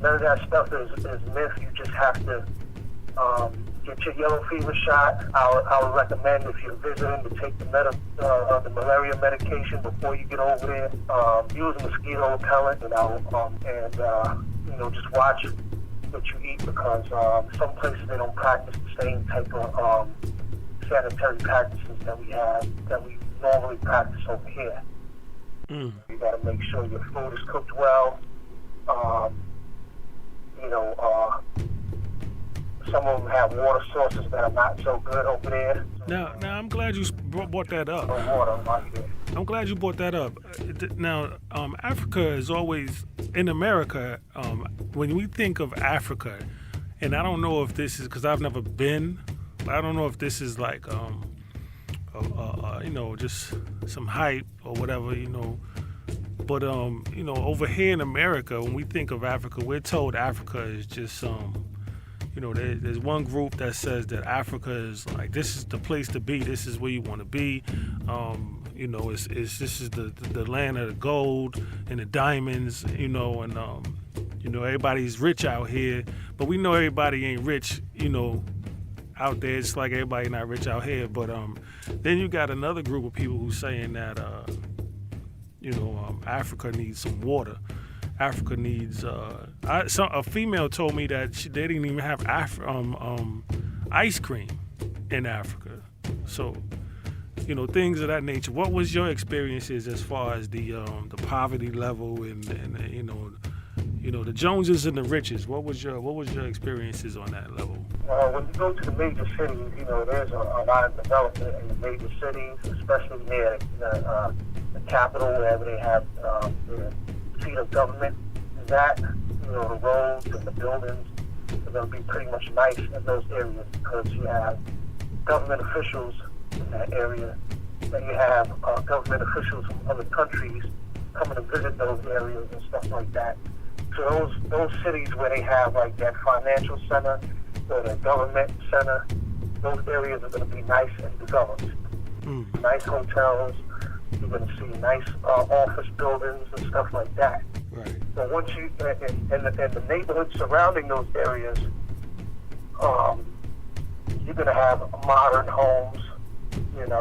none of that stuff is myth. You just have to get your yellow fever shot. I would recommend if you're visiting to take the malaria medication before you get over there. Use a mosquito repellent, and just watch what you eat because some places they don't practice the same type of sanitary practices that we normally practice over here. You got to make sure your food is cooked well. Some of them have water sources that are not so good over there. Now I'm glad you brought that up. I'm glad you brought that up. Now, Africa is always, in America, when we think of Africa, and I don't know if this is, because I've never been, but I don't know if this is like, just some hype or whatever, But, over here in America, when we think of Africa, we're told Africa is just, there's one group that says that Africa is like, this is the place to be. This is where you want to be. This is the land of the gold and the diamonds, everybody's rich out here. But we know everybody ain't rich, out there. It's like everybody not rich out here. But then you got another group of people who's saying that, Africa needs some water. Africa needs. A female told me that they didn't even have ice cream in Africa. So, things of that nature. What was your experiences as far as the poverty level and the Joneses and the riches? What was your experiences on that level? When you go to the major cities, there's a lot of development in the major cities, especially near the capital, wherever they have the seat of government. That, the roads and the buildings are going to be pretty much nice in those areas because you have government officials in that area, and you have government officials from other countries coming to visit those areas and stuff like that. So those cities where they have like that financial center or the government center, those areas are going to be nice and developed. Nice hotels, you're going to see nice office buildings and stuff like that. Right. But once you, and the neighborhoods surrounding those areas, you're going to have modern homes, and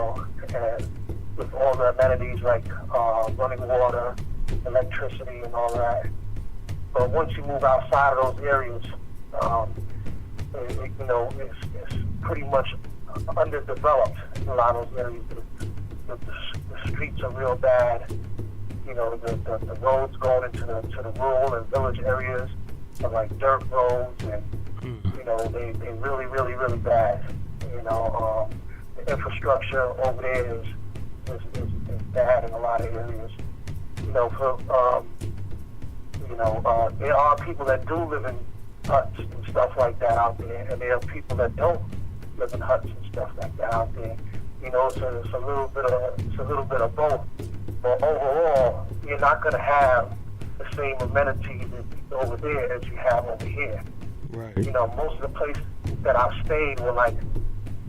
with all the amenities like running water, electricity, and all that. But once you move outside of those areas, it's pretty much underdeveloped in a lot of those areas. The streets are real bad. The roads going into the rural and village areas are like dirt roads, and they really, really, really bad. The infrastructure over there is bad in a lot of areas. There are people that do live in huts and stuff like that out there, and there are people that don't live in huts and stuff like that out there. So it's a little bit of both. But overall, you're not going to have the same amenities over there as you have over here. Right. Most of the places that I've stayed were like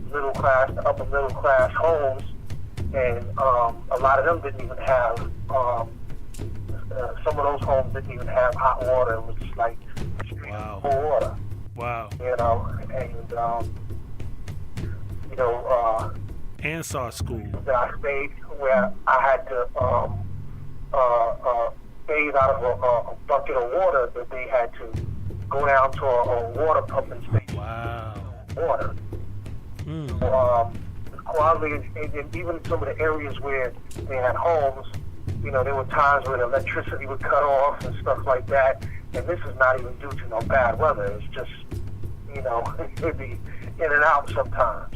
middle class to upper middle class homes, and a lot of them didn't even have. Some of those homes didn't even have hot water. It was just like Wow. cold water. Wow. Ansar School. That I stayed where I had to bathe out of a bucket of water that they had to go down to a water pumping station. Wow. Water. Quality, and even some of the areas where they had homes, there were times where the electricity would cut off and stuff like that. And this is not even due to no bad weather. It's just, it'd be in and out sometimes.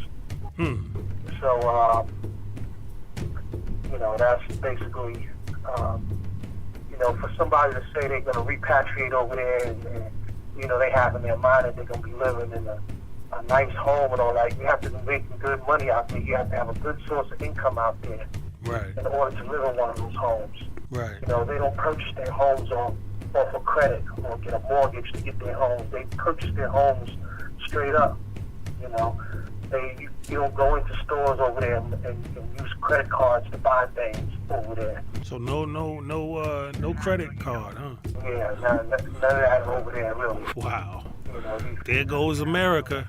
So, that's basically, for somebody to say they're going to repatriate over there and they have in their mind that they're going to be living in a nice home and all that, you have to be making good money out there. You have to have a good source of income out there. Right. In order to live in one of those homes. Right. They don't purchase their homes off of credit or get a mortgage to get their homes. They purchase their homes straight up. You don't go into stores over there and use credit cards to buy things over there. So no credit card, huh? Yeah, none of that over there, really. Wow. There goes America.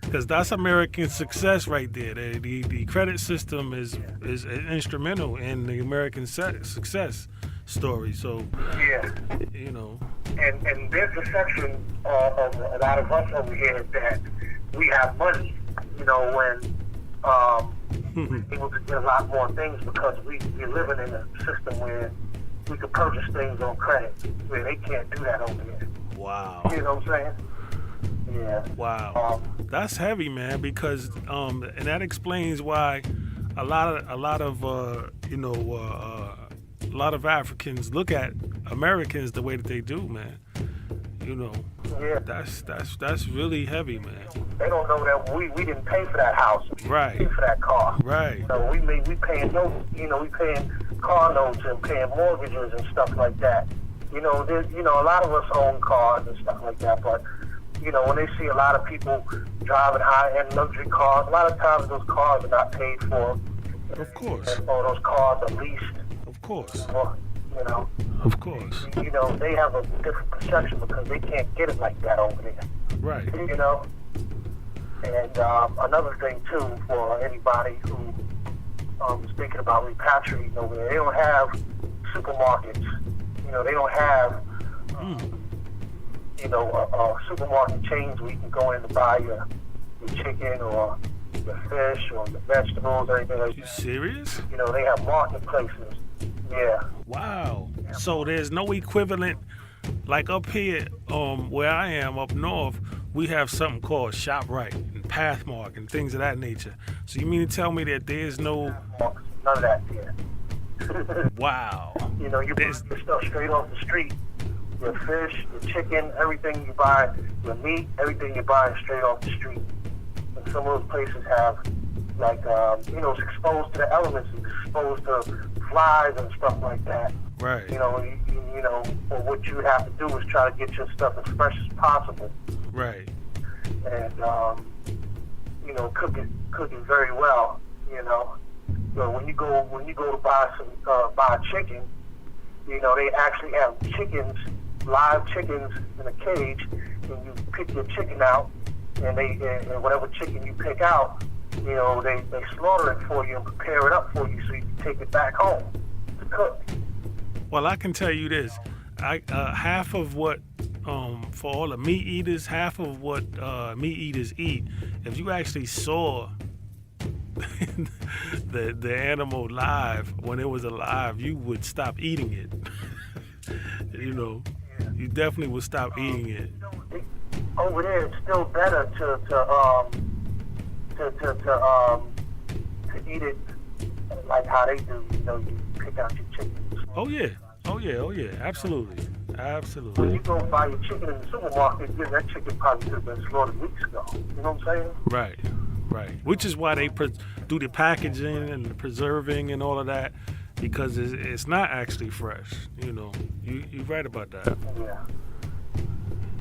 Because that's American success right there. The credit system is instrumental in the American success story. So, yeah. And their perception of a lot of us over here is that we have money, when able to get a lot more things because we're living in a system where we can purchase things on credit, where they can't do that over there. Wow. You know what I'm saying? Yeah. Wow. That's heavy, man, because and that explains why a lot of Africans look at Americans the way that they do, man. Yeah. That's really heavy, man. They don't know that we didn't pay for that house. Right. We paid for that car. Right. We paying notes. We paying car notes and paying mortgages and stuff like that. A lot of us own cars and stuff like that, but when they see a lot of people driving high-end luxury cars, a lot of times those cars are not paid for. Of course. Or those cars are leased. Of course. Or, Of course. They have a different perception because they can't get it like that over there. Right. And another thing, too, for anybody who is thinking about repatriating over there, they don't have supermarkets, they don't have, supermarket chains where you can go in to buy your chicken or your fish or your vegetables or anything like that. You serious? They have marketplaces. Yeah. Wow. So there's no equivalent, like up here, where I am up north, we have something called ShopRite and Pathmark and things of that nature. So you mean to tell me that there's no... None of that here. Wow. You buy your stuff straight off the street. Your fish, your chicken, everything you buy, your meat, everything you buy is straight off the street. And some of those places have, like, it's exposed to the elements, it's exposed to flies and stuff like that. Right. Or what you would have to do is try to get your stuff as fresh as possible. Right. And, cook it very well, So when you go to buy chicken, they actually have chickens, live chickens in a cage, and you pick your chicken out, and whatever chicken you pick out, they slaughter it for you and prepare it up for you so you can take it back home to cook. Well, I can tell you this. Half of what, for all the meat eaters, half of what meat eaters eat, if you actually saw the animal live, when it was alive, you would stop eating it. You definitely would stop eating it. Over there, it's still better to eat it like how they do. You pick out your chicken. Oh yeah, absolutely. When you go buy your chicken in the supermarket, that chicken probably could have been slaughtered weeks ago. You know what I'm saying? Right. Which is why they do the packaging and the preserving and all of that, because it's not actually fresh. You're right about that. Yeah.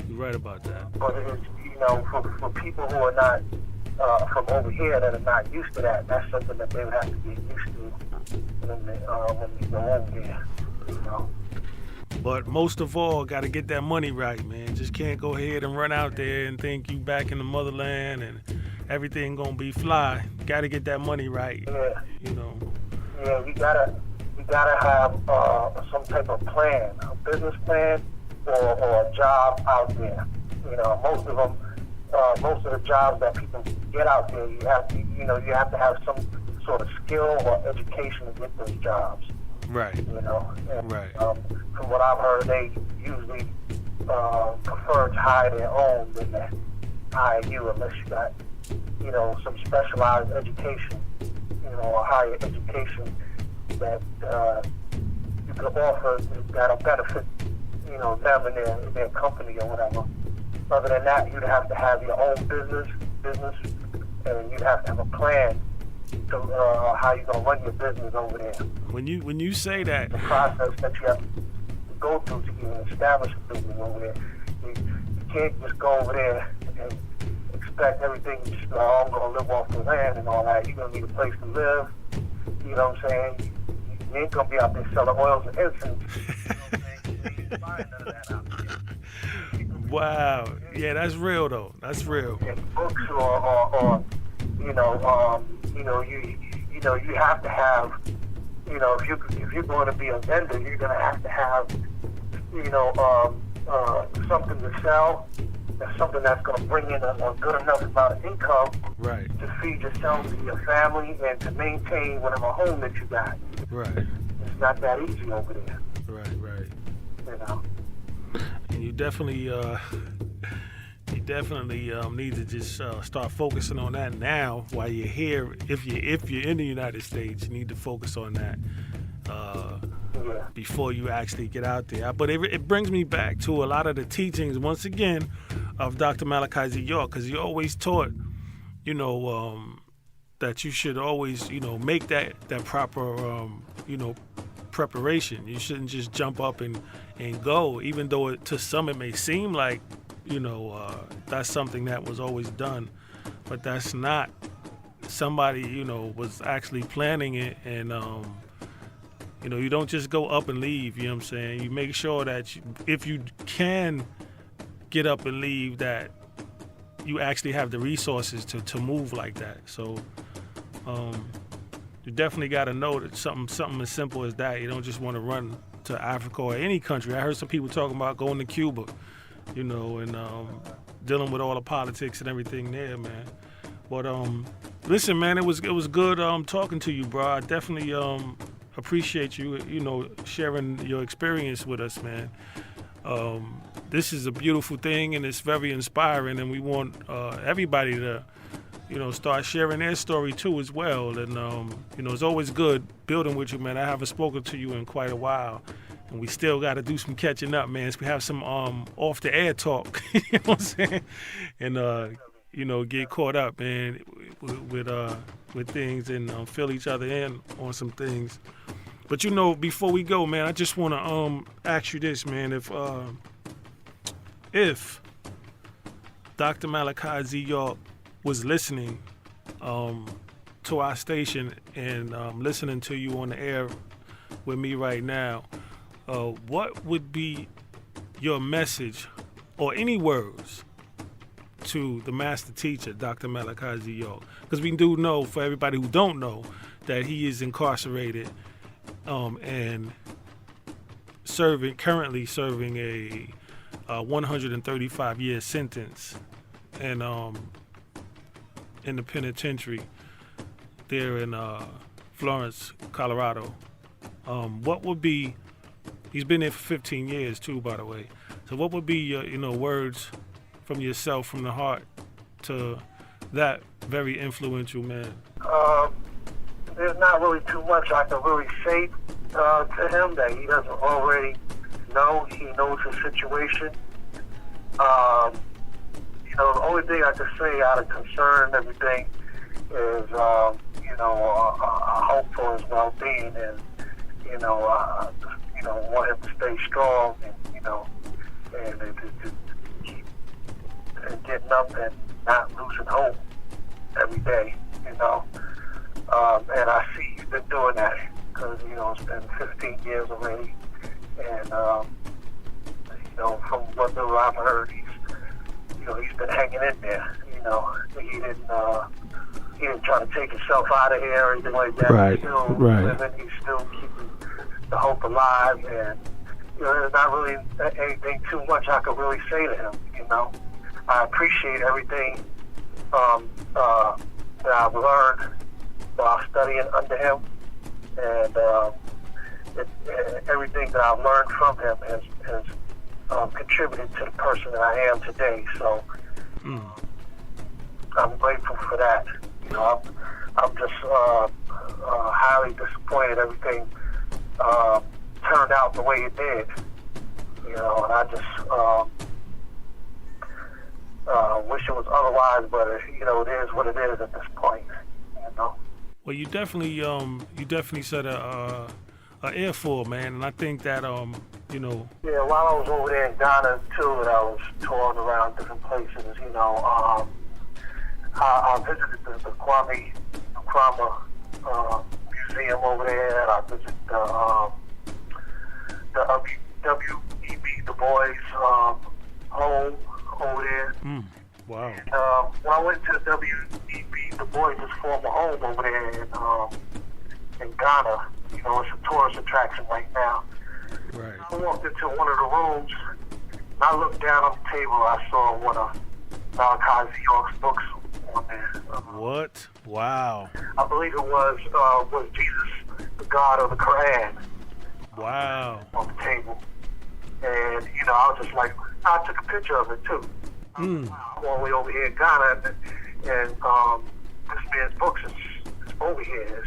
You're right about that. But it's, for people who are not from over here that are not used to that, that's something that they would have to get used to when they go over there. But most of all, got to get that money right, man. Just can't go ahead and run out there and think you back in the motherland and everything gonna be fly. Got to get that money right. Yeah. Yeah, you gotta have some type of plan, a business plan, or a job out there. Most of the jobs that people get out there, you have to have some sort of skill or education to get those jobs. Right. Right. From what I've heard, they usually prefer to hire their own than to hire you unless you got, some specialized education, or higher education that you could offer that'll benefit, them and their company or whatever. Other than that, you'd have to have your own business, and you'd have to have a plan to how you're gonna run your business over there. When you say that, the process that you have to go through to even establish a business over there, you can't just go over there and expect everything. Just I'm gonna live off the land and all that. You're gonna need a place to live. You know what I'm saying? You ain't gonna be out there selling oils and incense. You ain't buying none of that out there. Wow. Yeah, that's real though. That's real. In books or you have to have, if you're going to be a vendor, you're going to have something to sell. That's something that's going to bring in a good enough amount of income, right, to feed yourself and your family and to maintain whatever home that you got. Right. It's not that easy over there. Right. And you definitely need to just start focusing on that now while you're here. If you're in the United States, you need to focus on that before you actually get out there. But it brings me back to a lot of the teachings once again of Dr. Malachi Z. York, because he always taught, that you should always, make that proper, preparation. You shouldn't just jump up and go, even though to some it may seem like, that's something that was always done, but that's not. Somebody, was actually planning it, and, you don't just go up and leave, you know what I'm saying? You make sure that if you can get up and leave, that you actually have the resources to move like that. So, you definitely got to know that something as simple as that. You don't just want to run to Africa or any country. I heard some people talking about going to Cuba, you know, and dealing with all the politics and everything there, man. But listen, man, it was good talking to you, bro. I definitely appreciate you, you know, sharing your experience with us, man. This is a beautiful thing, and it's very inspiring, and we want everybody to, you know, start sharing their story too as well. And you know, it's always good building with you, man. I haven't spoken to you in quite a while, and we still got to do some catching up, man. So we have some off the air talk, you know what I'm saying? And you know, get caught up, man, with things, and fill each other in on some things. But you know, before we go, man, I just want to ask you this, man. If Dr. Malachi Z. York was listening to our station and listening to you on the air with me right now, what would be your message or any words to the master teacher, Dr. Malachi Z. York? Because we do know, for everybody who don't know, that he is incarcerated and currently serving a 135-year sentence and in the penitentiary there in Florence, Colorado. What would be, he's been there for 15 years too, by the way. So what would be your, you know, words from yourself, from the heart, to that very influential man? There's not really too much I can really say to him that he doesn't already know. He knows his situation. You know, the only thing I can say out of concern and everything is, you know, hope for his well-being, and you know, want him to stay strong, and you know, and to keep getting up and not losing hope every day, you know. And I see he's been doing that because, you know, it's been 15 years already, and you know, from what little I've heard, he's been hanging in there. You know, he didn't try to take himself out of here or anything like that. Right. He's still Right. living. He's still keeping the hope alive, and you know, there's not really anything too much I could really say to him. You know, I appreciate everything that I've learned while studying under him, and everything that I've learned from him has contributed to the person that I am today. So I'm grateful for that. You know, I'm just highly disappointed everything turned out the way it did. You know, and I just wish it was otherwise, but you know, it is what it is at this point. You know. Well, you definitely set a earful, man, and I think that you know. Yeah, while I was over there in Ghana too, and I was touring around different places, you know, I visited the Kwame Nkrumah museum over there, and I visited the W.E.B. Du Bois home over there. Wow. And, when I went to the W.E.B. Du Bois' former home over there in Ghana, you know, it's a tourist attraction right now. Right. I walked into one of the rooms, and I looked down on the table. I saw one of Malachi Z. York's books on there. What? Wow. I believe it was Jesus, the God of the Quran. Wow. On the table, and you know, I was just like, I took a picture of it too. I'm all the way over here in Ghana, and this man's books is over here.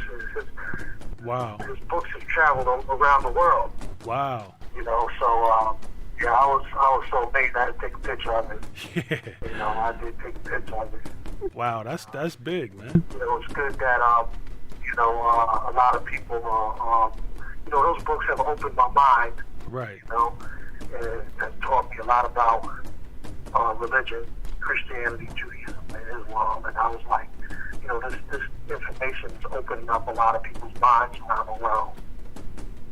Wow. His books have traveled around the world. Wow. You know, so yeah, I was so amazed I had to take a picture of it. Yeah. You know, I did take a picture of it. Wow, that's big, man. You know, it's good that you know, a lot of people you know, those books have opened my mind. Right. You know, and taught me a lot about religion, Christianity, Judaism, and Islam, and I was like, you know, this information is opening up a lot of people's minds around the world.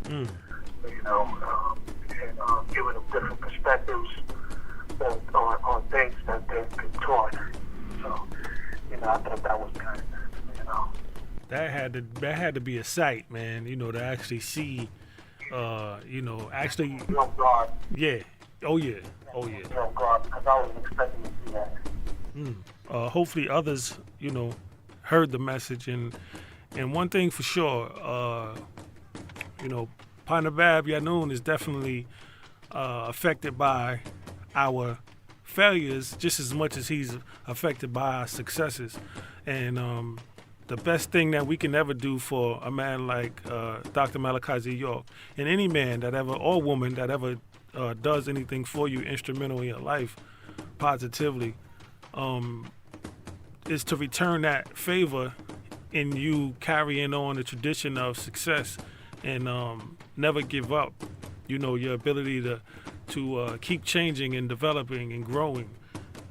You know, and giving them different perspectives on things that they've been taught. So, you know, I thought that was good. You know, That had to be a sight, man. You know, to actually see Actually, Real guard. yeah. Oh yeah. Oh yeah. Real guard, because I wasn't expecting to see that. Hopefully others, heard the message, and one thing for sure, Panabab Yanun is definitely affected by our failures just as much as he's affected by our successes. And the best thing that we can ever do for a man like Dr. Malachi Z. York, and any man that ever, or woman that ever does anything for you instrumental in your life positively, is to return that favor in you carrying on the tradition of success and never give up. Your ability to keep changing and developing and growing.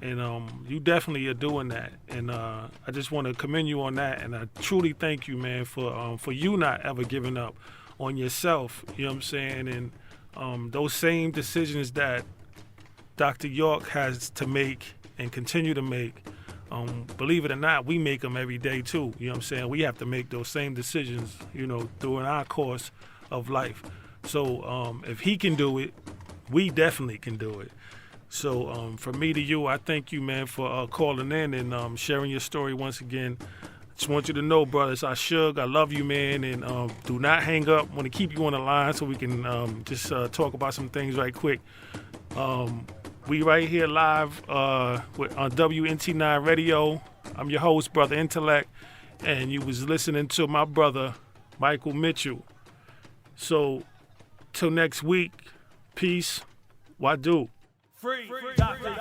And you definitely are doing that. And I just want to commend you on that. And I truly thank you, man, for you not ever giving up on yourself. You know what I'm saying? And those same decisions that Dr. York has to make and continue to make, believe it or not, we make them every day too. You know what I'm saying? We have to make those same decisions, during our course of life. So if he can do it, we definitely can do it. So from me to you, I thank you, man, for calling in and sharing your story once again. Just want you to know, brothers, I love you, man, and do not hang up. Want to keep you on the line so we can just talk about some things right quick. We right here live on WNT9 RADIO. I'm your host, Bro.Ntelek, and you was listening to my brother, Michael Mitchell. So, till next week, peace, wadu. Free, Dr.